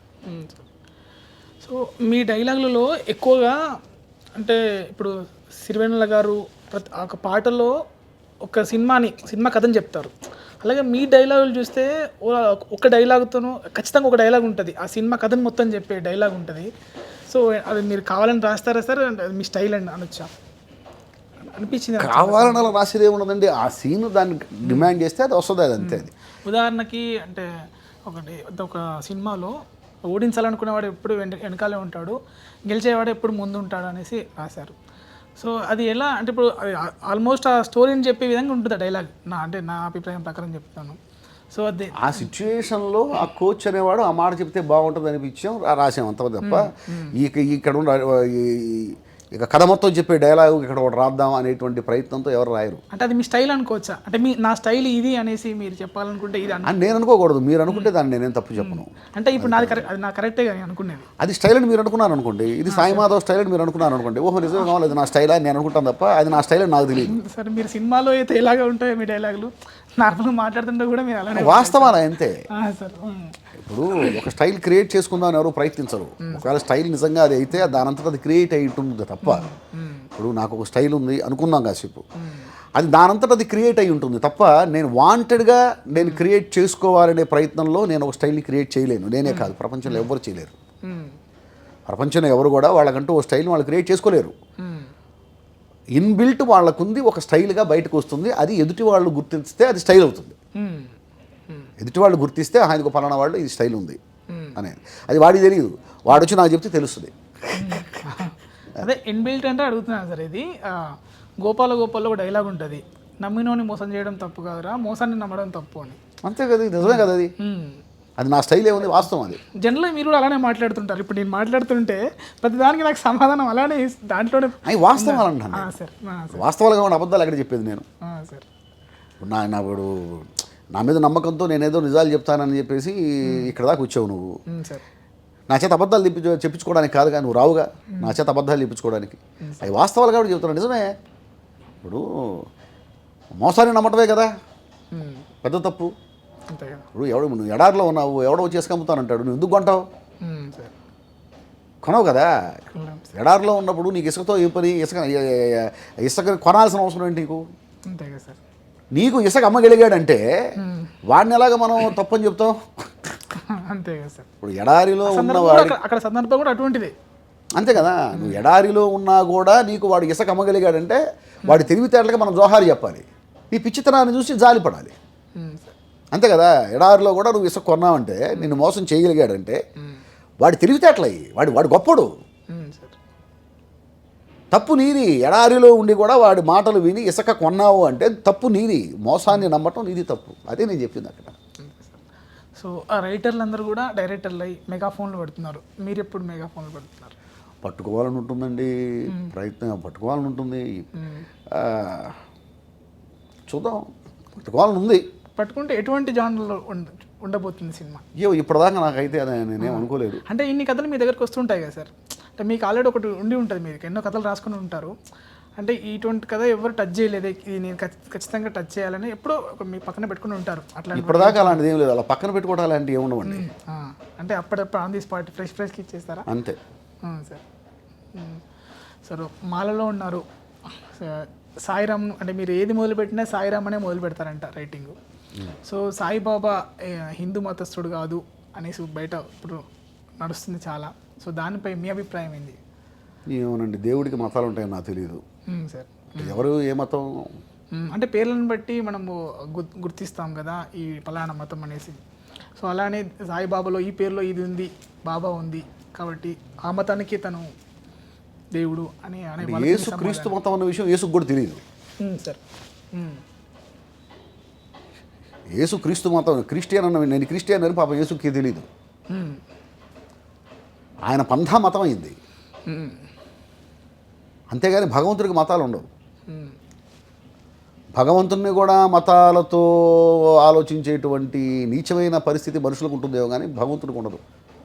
సో మీ డైలాగులలో ఎక్కువగా అంటే ఇప్పుడు సిరివెన్నెల గారు ఒక పాటలో ఒక సినిమా కథని చెప్తారు. అలాగే మీ డైలాగులు చూస్తే ఒక డైలాగుతోనూ ఖచ్చితంగా ఒక డైలాగ్ ఉంటుంది, ఆ సినిమా కథను మొత్తం చెప్పే డైలాగ్ ఉంటుంది. సో అది మీరు కావాలని రాస్తారా సార్, అది మీ స్టైల్ అండి అనొచ్చా? అనిపించింది కావాలని అలా రాసేది ఏముండదండి, ఆ సీన్ దాన్ని డిమాండ్ చేస్తే అది వస్తుంది, అది అంతే. అది ఉదాహరణకి అంటే ఒక సినిమాలో ఓడించాలనుకునేవాడు ఎప్పుడు వెనకాలే ఉంటాడు, గెలిచేవాడు ఎప్పుడు ముందు ఉంటాడు అనేసి రాశారు. సో అది ఎలా అంటే ఇప్పుడు ఆల్మోస్ట్ ఆ స్టోరీని చెప్పే విధంగా ఉంటుంది ఆ డైలాగ్, నా అభిప్రాయం ప్రకారం చెప్తాను. సో అది ఆ సిచ్యువేషన్లో ఆ కోచ్ అనేవాడు ఆ మాట చెప్తే బాగుంటుంది అనిపించాం, రాసాం అంత తప్ప ఇక్కడ ఇక కథ మొత్తం చెప్పే డైలాగ్ ఇక్కడ ఒకటి రాద్దాం అనేటువంటి ప్రయత్నంతో ఎవరు రాయరు. అంటే అది మీ స్టైల్ అనుకోవచ్చా? అంటే నా స్టైల్ ఇది అనేసి మీరు చెప్పాలనుకుంటే ఇది అని నేను అనుకోకూడదు, మీరు అనుకుంటే దాన్ని నేనేం తప్పు చెప్పను. అంటే ఇప్పుడు నాది కరెక్ట్, అది నా కరెక్టే కానీ అనుకునేది. అది స్టైల్ అని మీరు అనుకున్నారు అనుకోండి, ఇది సాయి మాధవ్ స్టైల్ అని మీరు అనుకున్నారు అనుకోండి, ఓహో నిజంగా కావాలి అది నా స్టైల్ అని నేను అనుకుంటాను తప్ప అది నా స్టైల్ అని నాకు తెలియదు. సరే మీరు సినిమాలో అయితే ఎలాగా ఉంటాయో మీ డైలాగులు, నార్మల్గా మాట్లాడుతుంటే కూడా మీరు అలానే వాస్తవాలు అంతే. సార్ ఇప్పుడు ఒక స్టైల్ క్రియేట్ చేసుకుందామని ఎవరు ప్రయత్నించరు. ఒకవేళ స్టైల్ నిజంగా అది అయితే దానంతటా అది క్రియేట్ అయ్యి ఉంటుంది తప్ప, ఇప్పుడు నాకు ఒక స్టైల్ ఉంది అనుకున్నాం కాసేపు, అది దానంతటా అది క్రియేట్ అయి ఉంటుంది తప్ప నేను వాంటెడ్గా నేను క్రియేట్ చేసుకోవాలనే ప్రయత్నంలో నేను ఒక స్టైల్ని క్రియేట్ చేయలేను. నేనే కాదు, ప్రపంచంలో ఎవరు చేయలేరు. ప్రపంచంలో ఎవరు కూడా వాళ్ళకంటూ ఒక స్టైల్ని వాళ్ళు క్రియేట్ చేసుకోలేరు. ఇన్బిల్ట్ వాళ్ళకుంది, ఒక స్టైల్గా బయటకు వస్తుంది, అది ఎదుటి వాళ్ళు గుర్తిస్తే అది స్టైల్ అవుతుంది. ఎదుటి వాళ్ళు గుర్తిస్తే ఆయనకు పలానా వాళ్ళు ఇది స్టైల్ ఉంది అనేది, అది వాడికి తెలియదు, వాడు వచ్చి నాకు చెప్తే తెలుస్తుంది. అదే ఇన్బిల్ట్ అంటే అడుగుతున్నాను సార్. ఇది గోపాలలో ఒక డైలాగ్ ఉంటుంది, నమ్మినోని మోసం చేయడం తప్పు కాదురా, మోసాన్ని నమ్మడం తప్పు అని. అంతే కదా, నిజమే కదా, అది నా స్టైల్ ఏముంది, వాస్తవం అది. జనరల్గా మీరు కూడా అలానే మాట్లాడుతుంటారు. ఇప్పుడు నేను మాట్లాడుతుంటే ప్రతిదానికి నాకు సమాధానం అలానే దాంట్లోనే అవి వాస్తవాలు అంటాను. వాస్తవాలుగా ఉన్న అబద్ధాలు ఎక్కడ చెప్పేది నేను? సార్ ఇప్పుడు నా మీద నమ్మకంతో నేనేదో నిజాలు చెప్తానని చెప్పేసి ఇక్కడ దాకా వచ్చావు నువ్వు. నా చేత అబద్ధాలు చెప్పించుకోవడానికి కాదుగా, నువ్వు రావుగా నా చేత అబద్ధాలు చెప్పించుకోవడానికి. అవి వాస్తవాలు కాబట్టి చెప్తున్నాను, నిజమే. ఇప్పుడు మోసాన్ని నమ్మటమే కదా పెద్ద తప్పు. ఇప్పుడు నువ్వు ఎడారిలో ఉన్నావు, ఎవడో వచ్చేసి అమ్ముతానంటాడు, నువ్వు ఎందుకు కొంటావు? కొనవు కదా. ఎడారిలో ఉన్నప్పుడు నీకు ఇసుకతో ఏం పని? ఇసుక కొనాల్సిన అవసరం ఏంటి నీకు? నీకు ఇసుక అమ్మగలిగాడంటే వాడిని ఎలాగ మనం తప్పని చెప్తాం? అంతే కదా సార్. ఇప్పుడు ఎడారిలో ఉన్నవాడు అక్కడ సందర్భం కూడా అటువంటిది. అంతే కదా, నువ్వు ఎడారిలో ఉన్నా కూడా నీకు వాడు ఇసుక అమ్మగలిగాడంటే వాడి తెలివితేటలకి మనం జోహారు చెప్పాలి, నీ పిచ్చితనాన్ని చూసి జాలిపడాలి. అంతే కదా, ఎడారిలో కూడా నువ్వు ఇసుక కొన్నావంటే, నిన్ను మోసం చేయగలిగాడంటే వాడి తెలివితేటలయ్యి, వాడు గొప్పడు. తప్పు నీది. ఎడారిలో ఉండి కూడా వాడి మాటలు విని ఇసుక కొన్నావు అంటే తప్పు నీది, మోసాన్ని నమ్మటం నీది తప్పు. అదే నేను చెప్పింది అక్కడ. సో ఆ రైటర్లు అందరూ కూడా డైరెక్టర్లు అయ్యి మెగాఫోన్లు పెడుతున్నారు, మీరు ఎప్పుడు మెగాఫోన్లు పెడుతున్నారు? పట్టుకోవాలని ఉంటుందండి, ప్రయత్నం పట్టుకోవాలని ఉంటుంది. చూద్దాం, పట్టుకోవాలని ఉంది. పట్టుకుంటే ఎటువంటి జానర్లో ఉండబోతుంది సినిమా? ఇప్పటిదాకా నాకైతే అది నేనేం అనుకోలేదు. అంటే ఇన్ని కథలు మీ దగ్గరకు వస్తుంటాయి కదా సార్, అంటే మీకు ఆల్రెడీ ఒకటి ఉండి ఉంటుంది, మీకు ఎన్నో కథలు రాసుకుని ఉంటారు. అంటే ఇటువంటి కథ ఎవరు టచ్ చేయలేదు, ఇది నేను ఖచ్చితంగా టచ్ చేయాలని ఎప్పుడో మీ పక్కన పెట్టుకుని ఉంటారు. అట్లా ఇప్పటిదాకా అలాంటిది ఏం లేదు, అలా పక్కన పెట్టుకోవడం అలాంటివి ఏముండవండి. అంటే అప్పుడప్పుడు ఆన్ ది స్పాట్ ఫ్రెష్కి ఇచ్చేస్తారా? అంతే సార్. సార్ మాలలో ఉన్నారు, సాయిరామ్ అంటే మీరు ఏది మొదలుపెట్టినా సాయిరామ్ అనే మొదలు పెడతారంట రైటింగ్. సో సాయిబాబా హిందూ మతస్థుడు కాదు అనేసి బయట ఇప్పుడు నడుస్తుంది చాలా. సో దానిపై మీ అభిప్రాయం ఏంది? ఏమోనండి, దేవుడికి మతాలు ఉంటాయని నాకు తెలియదు సార్. ఎవరు ఏ మతం అంటే పేర్లను బట్టి మనము గుర్తిస్తాం కదా ఈ పలానా మతం అనేసి. సో అలానే సాయిబాబాలో ఈ పేరులో ఇది ఉంది, బాబా ఉంది కాబట్టి ఆ మతానికి తను దేవుడు అని యేసు క్రీస్తు మతం అన్న విషయం యేసుకు కూడా తెలియదు సార్. యేసు క్రీస్తు మతం, క్రిస్టియన్ అన్న నేను క్రిస్టియన్ అని పాప యేసుకి తెలియదు. ఆయన పంథా మతం అయింది, అంతేగాని భగవంతుడికి మతాలు ఉండవు. భగవంతుని కూడా మతాలతో ఆలోచించేటువంటి నీచమైన పరిస్థితి మనుషులకు ఉంటుందేమో కానీ భగవంతుడికి ఉండదు.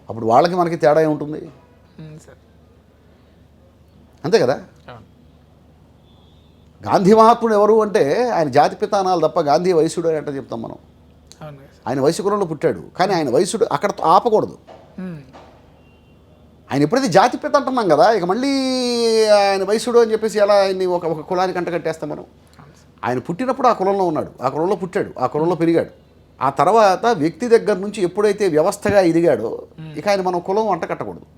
అప్పుడు వాళ్ళకి మనకి తేడా ఏముంటుంది? సార్ అంతే కదా. అవును. గాంధీ మహాత్ముడు ఎవరు అంటే ఆయన జాతిపిత అనాలి తప్ప గాంధీ వయసుడు అని అంటే చెప్తాం మనం. అవును కదా సార్. ఆయన వయసు కులంలో పుట్టాడు, కానీ ఆయన వయసుడు అక్కడ ఆపకూడదు. ఆయన ఎప్పుడైతే జాతిపిత అంటున్నాం కదా, ఇక మళ్ళీ ఆయన వయసుడు అని చెప్పేసి ఎలా ఆయన్ని ఒక కులానికి అంటగట్టేస్తాం మనం. ఆయన పుట్టినప్పుడు ఆ కులంలో ఉన్నాడు, ఆ కులంలో పుట్టాడు, ఆ కులంలో పెరిగాడు. ఆ తర్వాత వ్యక్తి దగ్గర నుంచి ఎప్పుడైతే వ్యవస్థగా ఎదిగాడో ఇక ఆయన మనం కులం అంటకట్టకూడదు.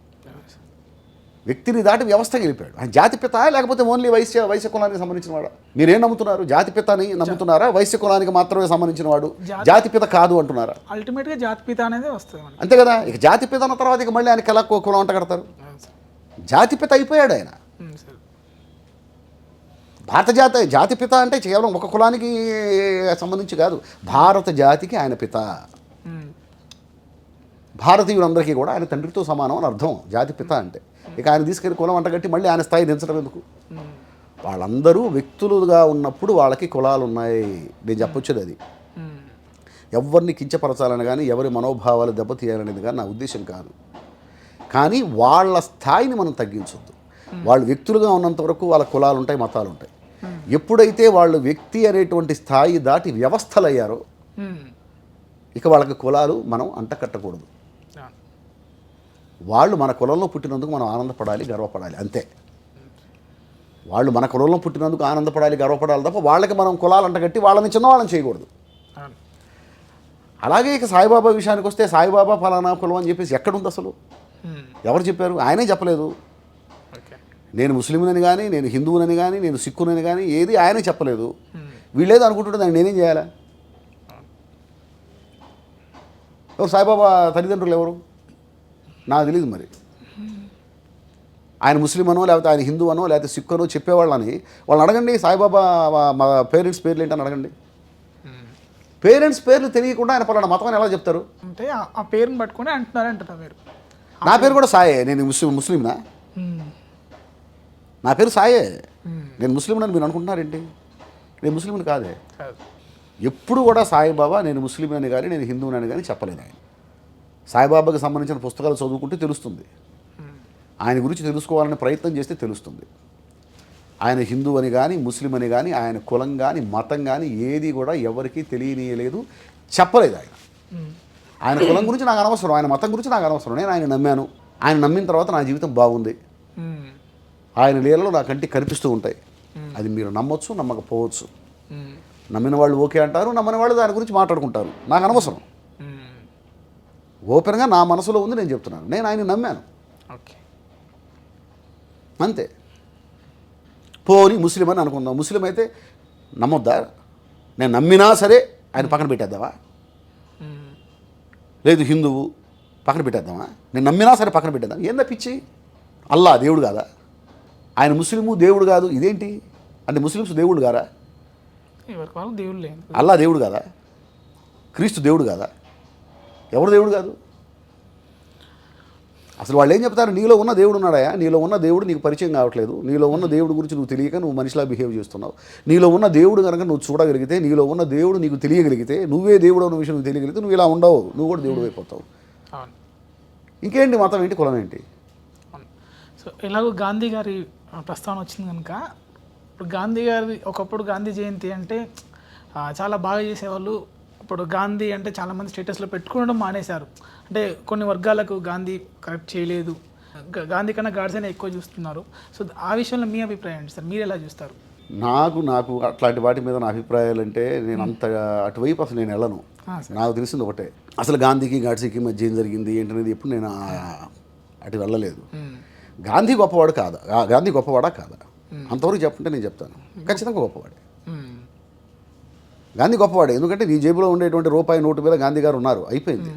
వ్యక్తిని దాటి వ్యవస్థకి వెళ్ళిపోయాడు. ఆయన జాతిపిత లేకపోతే ఓన్లీ వైశ్య కులానికి సంబంధించిన వాడు? మీరేం నమ్ముతున్నారు? జాతిపితని నమ్ముతున్నారా? వైశ్య కులానికి మాత్రమే సంబంధించిన వాడు జాతిపిత కాదు అంటున్నారా? అల్టిమేట్గా జాతిపిత అనేది వస్తుంది మనకి. అంతే కదా. ఇక జాతిపిత అన్న తర్వాత ఇక మళ్ళీ ఆయనకి ఎలా కులం అంట కడతారు? జాతిపిత అయిపోయాడు ఆయన. జాతిపిత అంటే కేవలం ఒక కులానికి సంబంధించి కాదు, భారత జాతికి ఆయన పిత. భారతీయులందరికీ కూడా ఆయన తండ్రితో సమానం అని అర్థం జాతిపిత అంటే. ఇక ఆయన తీసుకెళ్ళి కులం అంటగట్టి మళ్ళీ ఆయన స్థాయి దించడం ఎందుకు? వాళ్ళందరూ వ్యక్తులుగా ఉన్నప్పుడు వాళ్ళకి కులాలు ఉన్నాయి. నేను చెప్పొచ్చేది అది. ఎవరిని కించపరచాలని కానీ ఎవరి మనోభావాలు దెబ్బతీయాలనేది కానీ నా ఉద్దేశం కాదు. కానీ వాళ్ళ స్థాయిని మనం తగ్గించొద్దు. వాళ్ళు వ్యక్తులుగా ఉన్నంత వరకు వాళ్ళ కులాలు ఉంటాయి, మతాలు ఉంటాయి. ఎప్పుడైతే వాళ్ళు వ్యక్తి అనేటువంటి స్థాయి దాటి వ్యవస్థలు అయ్యారో ఇక వాళ్ళకి కులాలు మనం అంటకట్టకూడదు. వాళ్ళు మన కులంలో పుట్టినందుకు మనం ఆనందపడాలి, గర్వపడాలి, అంతే. వాళ్ళు మన కులంలో పుట్టినందుకు ఆనందపడాలి, గర్వపడాలి తప్ప వాళ్ళకి మనం కులాలు అంటగట్టి వాళ్ళని చిన్నవాళ్ళని చేయకూడదు. అలాగే ఇక సాయిబాబా విషయానికి వస్తే సాయిబాబా ఫలానా కులం అని చెప్పేసి ఎక్కడుంది అసలు? ఎవరు చెప్పారు? ఆయనే చెప్పలేదు. నేను ముస్లింలని కానీ, నేను హిందువునని కానీ, నేను సిక్కునని కానీ ఏది ఆయనే చెప్పలేదు. వీళ్ళేదో అనుకుంటుంటే దాన్ని నేనేం చేయాలా? ఎవరు సాయిబాబా తల్లిదండ్రులు ఎవరు? నాకు తెలియదు. మరి ఆయన ముస్లిం అనో లేకపోతే ఆయన హిందూ అనో లేకపోతే సిక్కు అనో చెప్పేవాళ్ళని వాళ్ళని అడగండి. సాయిబాబా మా పేరెంట్స్ పేర్లు ఏంటని అడగండి. పేరెంట్స్ పేర్లు తెలియకుండా ఆయన పలానా మతం అని ఎలా చెప్తారు? అంటే ఆ పేరుని పట్టుకొని అంటున్నారు మీరు. నా పేరు కూడా సాయే. నేను ముస్లింనా? నా పేరు సాయే. నేను ముస్లింని మీరు అనుకుంటున్నారేంటి? నేను ముస్లింని కాదే. ఎప్పుడు కూడా సాయిబాబా నేను ముస్లిం అని కానీ నేను హిందువుని కానీ చెప్పలేదు. ఆయన సాయిబాబాకి సంబంధించిన పుస్తకాలు చదువుకుంటే తెలుస్తుంది. ఆయన గురించి తెలుసుకోవాలని ప్రయత్నం చేస్తే తెలుస్తుంది. ఆయన హిందూ అని కానీ ముస్లిం అని కానీ ఆయన కులం కానీ మతం కానీ ఏది కూడా ఎవరికీ తెలియనీయలేదు, చెప్పలేదు. ఆయన కులం గురించి నాకు అనవసరం, ఆయన మతం గురించి నాకు అనవసరం. నేను ఆయన నమ్మాను. ఆయన నమ్మిన తర్వాత నా జీవితం బాగుంది. ఆయన లీలలో నా కంటికి కనిపిస్తూ ఉంటాయి. అది మీరు నమ్మొచ్చు, నమ్మకపోవచ్చు. నమ్మిన వాళ్ళు ఓకే అంటారు, నమ్మని వాళ్ళు దాని గురించి మాట్లాడుకుంటారు. నాకు అనవసరం. ఓపెన్గా నా మనసులో ఉంది, నేను చెప్తున్నాను. నేను ఆయన నమ్మాను, అంతే. పోని ముస్లిం అని అనుకుందాం. ముస్లిం అయితే నమ్మొద్దా? నేను నమ్మినా సరే ఆయన పక్కన పెట్టేద్దామా? లేదు హిందువు పక్కన పెట్టేద్దామా? నేను నమ్మినా సరే పక్కన పెట్టేద్దాం. ఏం తప్పించి? అల్లా దేవుడు కాదా? ఆయన ముస్లిము దేవుడు కాదు, ఇదేంటి అంటే ముస్లిమ్స్ దేవుడు కాదా? అల్లా దేవుడు కాదా? క్రీస్తు దేవుడు కాదా? ఎవరు దేవుడు కాదు? అసలు వాళ్ళు ఏం చెప్తారు? నీలో ఉన్న దేవుడు ఉన్నాడా? నీలో ఉన్న దేవుడు నీకు పరిచయం కావట్లేదు. నీలో ఉన్న దేవుడు గురించి నువ్వు తెలియక నువ్వు మనిషిలా బిహేవ్ చేస్తున్నావు. నీలో ఉన్న దేవుడు కనుక నువ్వు చూడగలిగితే, నీలో ఉన్న దేవుడు నీకు తెలియగలిగితే, నువ్వే దేవుడు అన్న విషయం నువ్వు తెలియగలిగితే నువ్వు ఇలా ఉండవు, నువ్వు కూడా దేవుడు అయిపోతావు. ఇంకేంటి మతం ఏంటి, కులం ఏంటి? సో ఎలాగో గాంధీ గారి ప్రస్తావన వచ్చింది కనుక, ఇప్పుడు గాంధీ గారి ఒకప్పుడు గాంధీ జయంతి అంటే చాలా బాగా చేసేవాళ్ళు. ఇప్పుడు గాంధీ అంటే చాలామంది స్టేటస్లో పెట్టుకోవడం మానేశారు. అంటే కొన్ని వర్గాలకు గాంధీ కరెక్ట్ చేయలేదు, గాంధీ కన్నా గాడ్సేనే ఎక్కువ చూస్తున్నారు. సో ఆ విషయంలో మీ అభిప్రాయం ఏంటి సార్? మీరు ఎలా చూస్తారు? నాకు అట్లాంటి వాటి మీద నా అభిప్రాయాలు అంటే నేను అంత అటువైపు అసలు నేను వెళ్ళను. నాకు తెలిసింది ఒకటే, అసలు గాంధీకి గాడ్సేకి మధ్య ఏం జరిగింది ఏంటనేది ఎప్పుడు నేను అటు వెళ్ళలేదు. గాంధీ గొప్పవాడు కాదా? గాంధీ గొప్పవాడా కాదా? అంతవరకు చెప్పుంటే నేను చెప్తాను, ఖచ్చితంగా గొప్పవాడే. గాంధీ గొప్పవాడే. ఎందుకంటే నీ జేబులో ఉండేటువంటి రూపాయి నోటు మీద గాంధీ గారు ఉన్నారు, అయిపోయింది.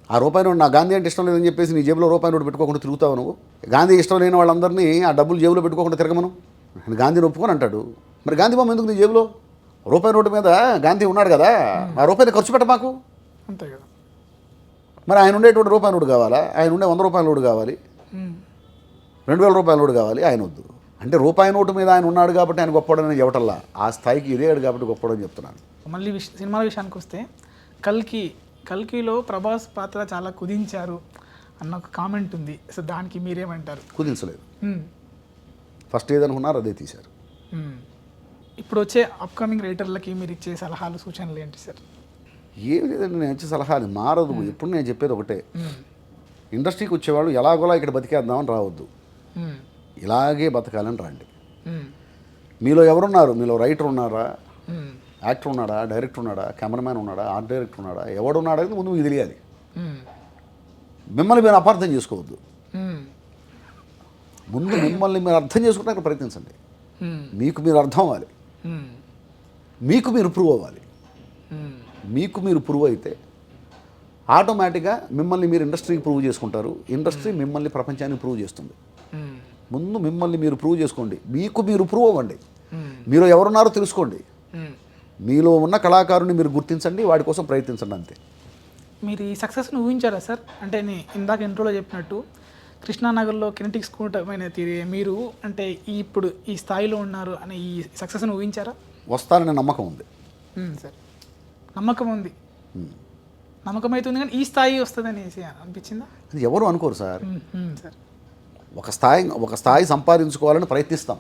ఆ రూపాయి నోటు, నా గాంధీ అంటే ఇష్టం లేదని చెప్పేసి నీ జేబులో రూపాయి నోటు పెట్టుకోకుండా తిరుగుతావు నువ్వు. గాంధీ ఇష్టం లేని వాళ్ళందరినీ ఆ డబ్బులు జేబులో పెట్టుకోకుండా తిరగమను. నేను గాంధీని ఒప్పుకొని అంటాడు. మరి గాంధీ బొమ్మ ఎందుకు నీ జేబులో? రూపాయి నోటు మీద గాంధీ ఉన్నాడు కదా, ఆ రూపాయిని ఖర్చు పెట్ట మాకు, అంతే కదా. మరి ఆయన ఉండేటువంటి రూపాయి నోటు కావాలా? ఆయన ఉండే 100 రూపాయల నోటు కావాలి, 2000 రూపాయల నోటు కావాలి, ఆయన వద్దు. అంటే రూపాయి నోటు మీద ఆయన ఉన్నాడు కాబట్టి ఆయన గొప్పవాడని చెప్పటల్లా, ఆ స్థాయికి ఎదిగాడు కాబట్టి గొప్పవాడని చెప్తున్నాను. మళ్ళీ సినిమాల విషయానికి వస్తే కల్కిలో ప్రభాస్ పాత్ర చాలా కుదించారు అన్న ఒక కామెంట్ ఉంది. సో దానికి మీరేమంటారు? కుదించలేదు. ఫస్ట్ ఏదనుకున్నారు అదే తీశారు. ఇప్పుడు వచ్చే అప్కమింగ్ రైటర్లకి మీరు ఇచ్చే సలహాలు సూచనలు ఏంటి సార్? ఏమి లేదండి, నేను ఇచ్చే సలహాలు మారదు. ఎప్పుడు నేను చెప్పేది ఒకటే, ఇండస్ట్రీకి వచ్చేవాళ్ళు ఎలాగోలా ఇక్కడ బతికేద్దామని రావద్దు, ఇలాగే బతకాలని రండి. మీలో ఎవరున్నారు? మీలో రైటర్ ఉన్నారా, యాక్టర్ ఉన్నాడా, డైరెక్టర్ ఉన్నాడా, కెమెరామ్యాన్ ఉన్నాడా, ఆర్ట్ డైరెక్టర్ ఉన్నాడా, ఎవడున్నాడా అనేది ముందు మీకు తెలియాలి. మిమ్మల్ని మీరు అపార్థం చేసుకోవద్దు. ముందు మిమ్మల్ని మీరు అర్థం చేసుకోవడానికి ప్రయత్నించండి. మీకు మీరు అర్థం అవ్వాలి, మీకు మీరు ప్రూవ్ అవ్వాలి. మీకు మీరు ప్రూవ్ అయితే ఆటోమేటిక్గా మిమ్మల్ని మీరు ఇండస్ట్రీకి ప్రూవ్ చేసుకుంటారు, ఇండస్ట్రీ మిమ్మల్ని ప్రపంచానికి ప్రూవ్ చేస్తుంది. ముందు మిమ్మల్ని మీరు ప్రూవ్ చేసుకోండి, మీకు మీరు ప్రూవ్ అవ్వండి. మీలో ఎవరున్నారో తెలుసుకోండి, మీలో ఉన్న కళాకారుని మీరు గుర్తించండి, వాడి కోసం ప్రయత్నించండి, అంతే. మీరు ఈ సక్సెస్ని ఊహించారా సార్? అంటే ఇందాక ఇంట్రోలో చెప్పినట్టు కృష్ణానగర్లో కినెటిక్స్ కూటమైన తీరే మీరు అంటే ఇప్పుడు ఈ స్థాయిలో ఉన్నారు అనే ఈ సక్సెస్ని ఊహించారా? వస్తారనే నమ్మకం ఉంది సార్. నమ్మకం ఉంది, నమ్మకం అవుతుంది, కానీ ఈ స్థాయి వస్తుంది అనేసి అనిపించిందా? అది ఎవరు అనుకోరు సార్. సార్ ఒక స్థాయి సంపాదించుకోవాలని ప్రయత్నిస్తాం,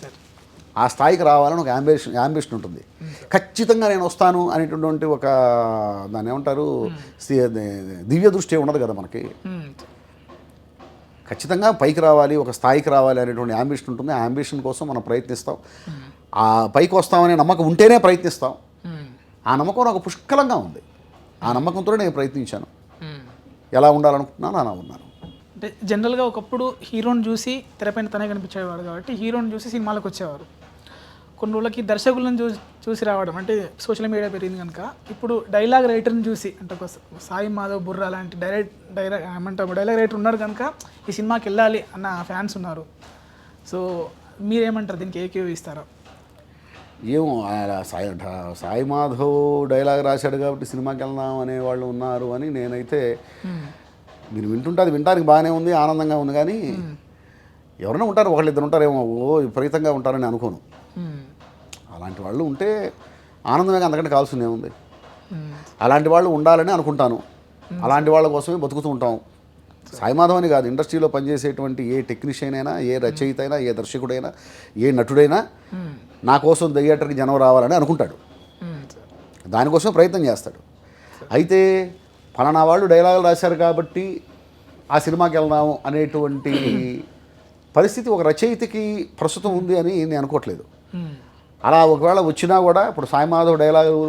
సార్. ఆ స్థాయికి రావాలని ఒక యాంబిషన్ ఉంటుంది. ఖచ్చితంగా నేను వస్తాను అనేటువంటి ఒక దాన్ని ఏమంటారు, దివ్య దృష్టి ఉండదు కదా మనకి. ఖచ్చితంగా పైకి రావాలి, ఒక స్థాయికి రావాలి అనేటువంటి యాంబిషన్ ఉంటుంది. ఆ యాంబిషన్ కోసం మనం ప్రయత్నిస్తాం. ఆ పైకి వస్తామనే నమ్మకం ఉంటేనే ప్రయత్నిస్తాం. ఆ నమ్మకం నాకు పుష్కలంగా ఉంది. ఆ నమ్మకంతో నేను ప్రయత్నించాను. ఎలా ఉండాలనుకుంటున్నాను అలా ఉన్నాను. అంటే జనరల్గా ఒకప్పుడు హీరోని చూసి తెరపైన తనే కనిపించేవాడు కాబట్టి హీరోని చూసి సినిమాలకు వచ్చేవారు. కొన్ని రోజులకి దర్శకులను చూసి రావడం, అంటే సోషల్ మీడియా పెరిగింది కనుక ఇప్పుడు డైలాగ్ రైటర్ని చూసి, అంటే ఒక సాయి మాధవ్, బుర్రా లాంటి డైలాగ్ రైటర్ ఉన్నారు కనుక ఈ సినిమాకి వెళ్ళాలి అన్న ఫ్యాన్స్ ఉన్నారు. సో మీరేమంటారు, దీనికి ఏకీభవిస్తారా? ఏమో సాయి మాధవ్ డైలాగ్ రాశాడు కాబట్టి సినిమాకి వెళ్దాం అనేవాళ్ళు ఉన్నారు అని నేనైతే, మీరు వింటుంటే అది వినడానికి బాగానే ఉంది, ఆనందంగా ఉంది, కానీ ఎవరైనా ఉంటారు, ఒకళ్ళిద్దరు ఉంటారేమో, విపరీతంగా ఉంటారని అనుకోను. అలాంటి వాళ్ళు ఉంటే ఆనందమే, అంతకంటే కావాల్సిందే ఉంది. అలాంటి వాళ్ళు ఉండాలని అనుకుంటాను. అలాంటి వాళ్ళ కోసమే బతుకుతూ ఉంటాం. సాయి మాధవ్ అని కాదు, ఇండస్ట్రీలో పనిచేసేటువంటి ఏ టెక్నీషియన్ అయినా, ఏ రచయిత అయినా, ఏ దర్శకుడైనా, ఏ నటుడైనా నా కోసం థియేటర్కి జనం రావాలని అనుకుంటాడు, దానికోసం ప్రయత్నం చేస్తాడు. అయితే ఫలానా వాళ్ళు డైలాగులు రాశారు కాబట్టి ఆ సినిమాకి వెళ్దాము అనేటువంటి పరిస్థితి ఒక రచయితకి ప్రస్తుతం ఉంది అని నేను అనుకోవట్లేదు. అలా ఒకవేళ వచ్చినా కూడా, ఇప్పుడు సాయి మాధవ్ డైలాగు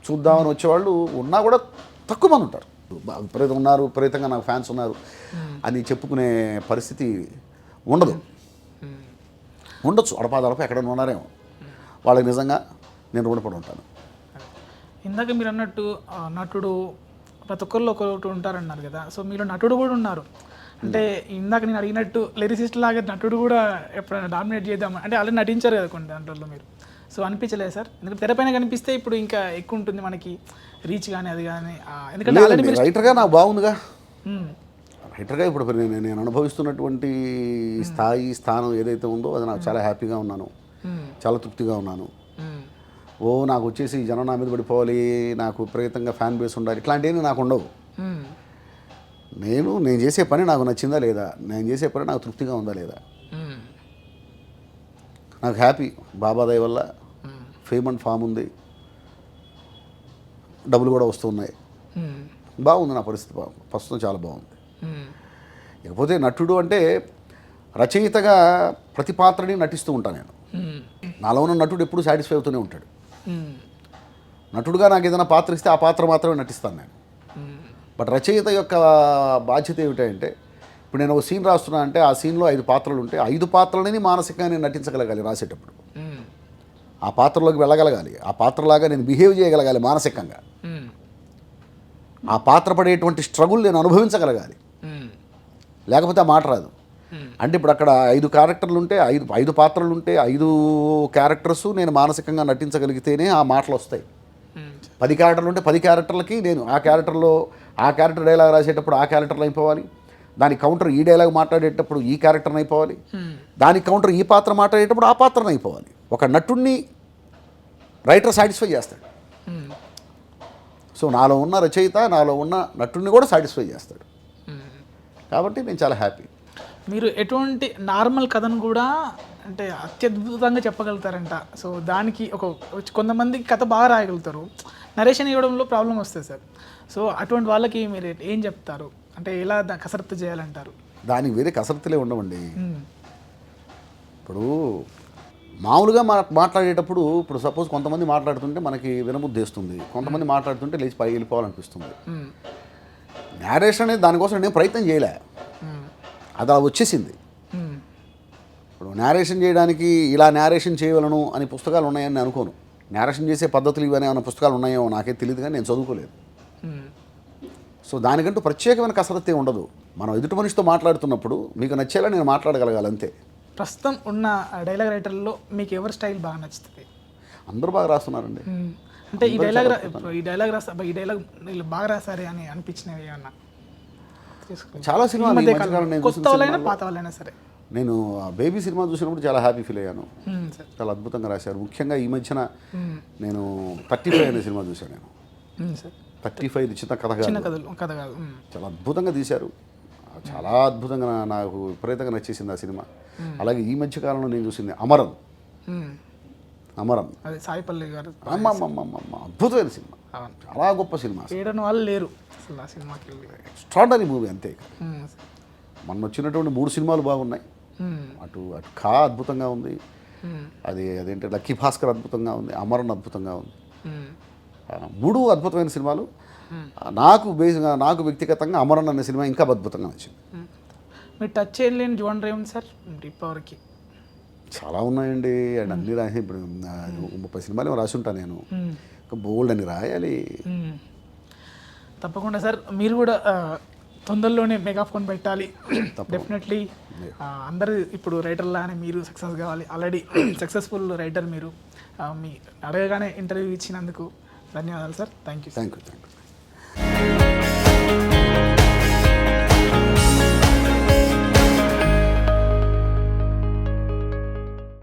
చూద్దామని వచ్చేవాళ్ళు ఉన్నా కూడా తక్కువ మంది ఉంటారు. విపరీతంగా నాకు ఫ్యాన్స్ ఉన్నారు అని చెప్పుకునే పరిస్థితి ఉండొచ్చు. అడపాదడప ఎక్కడైనా ఉన్నారేమో, వాళ్ళకి నిజంగా నేను రుణపడి ఉంటాను. ఇందాక మీరు అన్నట్టు నటుడు ప్రతి ఒక్కరిలో ఒకరు ఉంటారన్నారు కదా, సో మీరు నటుడు కూడా ఉన్నారు. అంటే ఇందాక నేను అడిగినట్టు లిరిసిస్ట్ లాగా నటుడు కూడా ఎప్పుడైనా డామినేట్ చేద్దాం అంటే ఆల్రెడీ నటించారు కదా కొన్ని దాంట్లో మీరు. సో అనిపించలేదు సార్? ఎందుకంటే తెరపైన కనిపిస్తే ఇప్పుడు ఇంకా ఎక్కువ ఉంటుంది మనకి రీచ్ కానీ అది కానీ. ఎందుకంటే ఆల్రెడీ రైటర్గా నాకు బాగుందిగా, రైటర్గా ఇప్పుడు నేను అనుభవిస్తున్నటువంటి స్థానం ఏదైతే ఉందో అది నాకు చాలా హ్యాపీగా ఉన్నాను, చాలా తృప్తిగా ఉన్నాను. నాకు వచ్చేసి జనం నా మీద పడిపోవాలి, నాకు విపరీతంగా ఫ్యాన్ బేస్ ఉండాలి, ఇట్లాంటివి నాకు ఉండవు. నేను చేసే పని నాకు నచ్చిందా లేదా, నేను చేసే పని నాకు తృప్తిగా ఉందా లేదా, నాకు హ్యాపీ. బాబా దయ వల్ల ఫేమ్ అండ్ ఫామ్ ఉంది, డబ్బులు కూడా వస్తున్నాయి, బాగుంది నా పరిస్థితి. ప్రస్తుతం చాలా బాగుంది. ఇకపోతే నటుడు అంటే రచయితగా ప్రతి పాత్రని నటిస్తూ ఉంటాను నేను. నాలో ఉన్న నటుడు ఎప్పుడు సాటిస్ఫై అవుతూనే ఉంటాడు. నటుడుగా నాకు ఏదైనా పాత్ర ఇస్తే ఆ పాత్ర మాత్రమే నటిస్తాను నేను. బట్ రచయిత యొక్క బాధ్యత ఏమిటంటే, ఇప్పుడు నేను ఒక సీన్ రాస్తున్నా అంటే ఆ సీన్లో 5 పాత్రలు ఉంటే 5 పాత్రలని మానసికంగా నేను నటించగలగాలి రాసేటప్పుడు. ఆ పాత్రలోకి వెళ్ళగలగాలి, ఆ పాత్రలాగా నేను బిహేవ్ చేయగలగాలి మానసికంగా. ఆ పాత్ర పడేటువంటి స్ట్రగుల్ నేను అనుభవించగలగాలి, లేకపోతే ఆ మాట రాదు. అంటే ఇప్పుడు అక్కడ 5 క్యారెక్టర్లు ఉంటే 5 పాత్రలు ఉంటే 5 క్యారెక్టర్స్ నేను మానసికంగా నటించగలిగితేనే ఆ మాటలు వస్తాయి. 10 క్యారెక్టర్లు ఉంటే 10 క్యారెక్టర్లకి నేను ఆ క్యారెక్టర్ డైలాగ్ రాసేటప్పుడు ఆ క్యారెక్టర్లో అయిపోవాలి. దానికి కౌంటర్ ఈ డైలాగ్ మాట్లాడేటప్పుడు ఈ క్యారెక్టర్ని అయిపోవాలి, దానికి కౌంటర్ ఈ పాత్ర మాట్లాడేటప్పుడు ఆ పాత్రను అయిపోవాలి. ఒక నటుడిని రైటర్ సాటిస్ఫై చేస్తాడు. సో నాలో ఉన్న రచయిత నాలో ఉన్న నటుడిని కూడా సాటిస్ఫై చేస్తాడు. కాబట్టి నేను చాలా హ్యాపీ. మీరు ఎటువంటి నార్మల్ కథను కూడా అంటే అత్యద్భుతంగా చెప్పగలుగుతారంట. సో దానికి కొంతమందికి కథ బాగా రాయగలుగుతారు, నరేషన్ ఇవ్వడంలో ప్రాబ్లం వస్తుంది సార్. సో అటువంటి వాళ్ళకి మీరు ఏం చెప్తారు, అంటే ఎలా కసరత్తు చేయాలంటారు? దానికి వేరే కసరత్తులే ఉండవండి. ఇప్పుడు మామూలుగా మాట్లాడేటప్పుడు ఇప్పుడు సపోజ్ కొంతమంది మాట్లాడుతుంటే మనకి వినబుద్ధేస్తుంది, కొంతమంది మాట్లాడుతుంటే లేచి పై వెళ్ళిపోవాలనిపిస్తుంది. నేరేషన్ అనేది దానికోసం నేను ప్రయత్నం చేయలే, అది అలా వచ్చేసింది. ఇప్పుడు నేరేషన్ చేయడానికి ఇలా నేరేషన్ చేయవలను అని పుస్తకాలు ఉన్నాయని నేను అనుకోను. నేరేషన్ చేసే పద్ధతులు ఇవన్నీ ఏమైనా పుస్తకాలు ఉన్నాయో నాకే తెలియదు, కానీ నేను చదువుకోలేదు. సో దానికంటూ ప్రత్యేకమైన కసరత్తే ఉండదు. మనం ఎదుటి మనిషితో మాట్లాడుతున్నప్పుడు మీకు నచ్చేలా నేను మాట్లాడగలగాలి అంతే. ప్రస్తుతం ఉన్న డైలాగ్ రైటర్లో మీకు ఎవరి స్టైల్ బాగా నచ్చుతుంది? అందరూ బాగా రాస్తున్నారండి. అంటే ఈ డైలాగ్ వీళ్ళు బాగా రాసారే అని అనిపించినవి ఏమన్నా? చాలా సినిమాలు ఈ మధ్యకాలం నేను కొత్త వాళ్ళైనా పాత వాళ్ళైనా సరే. నేను బేబీ సినిమా చూసినప్పుడు చాలా హ్యాపీ ఫీల్ అయ్యాను. చాలా అద్భుతంగా రాశారు. ముఖ్యంగా ఈ మధ్యన నేను 35 అనే సినిమా చూశాను. నేను 35 చిన్న కథ కాదు, చాలా అద్భుతంగా తీశారు. చాలా అద్భుతంగా నాకు విపరీతంగా నచ్చేసింది ఆ సినిమా. అలాగే ఈ మధ్య కాలంలో నేను చూసింది అమరన్. అదే సాయిపల్లి గారు. అద్భుతమైన సినిమా, చాలా గొప్ప సినిమా. ఏడని వాళ్ళు లేరు అసలు ఆ సినిమాకి. ఎక్స్ట్రాడనరీ మూవీ అంతే. మొన్న వచ్చినటువంటి 3 సినిమాలు బాగున్నాయి. అటు ఖా అద్భుతంగా ఉంది, అదేంటి లక్కీ భాస్కర్ అద్భుతంగా ఉంది, అమరన్ అద్భుతంగా ఉంది. 3 అద్భుతమైన సినిమాలు. నాకు వ్యక్తిగతంగా అమరన్ అనే సినిమా ఇంకా అద్భుతంగా నచ్చింది. మీరు టచ్ చేయలేని జోనర్ ఏముంది సార్ ఇప్పటివరకు? చాలా ఉన్నాయండి. అండ్ అన్ని రాసి ఇప్పుడు 30 సినిమాలు రాసి ఉంటాను నేను. ఇంకా బోల్డ్ అని రాయాలి. తప్పకుండా సార్, మీరు కూడా తొందరలోనే మెగాఫోన్ పెట్టాలి. డెఫినెట్లీ అందరూ ఇప్పుడు రైటర్లానే మీరు సక్సెస్ కావాలి. ఆల్రెడీ సక్సెస్ఫుల్ రైటర్ మీరు. మీ అడగగానే ఇంటర్వ్యూ ఇచ్చినందుకు ధన్యవాదాలు సార్. Thank you.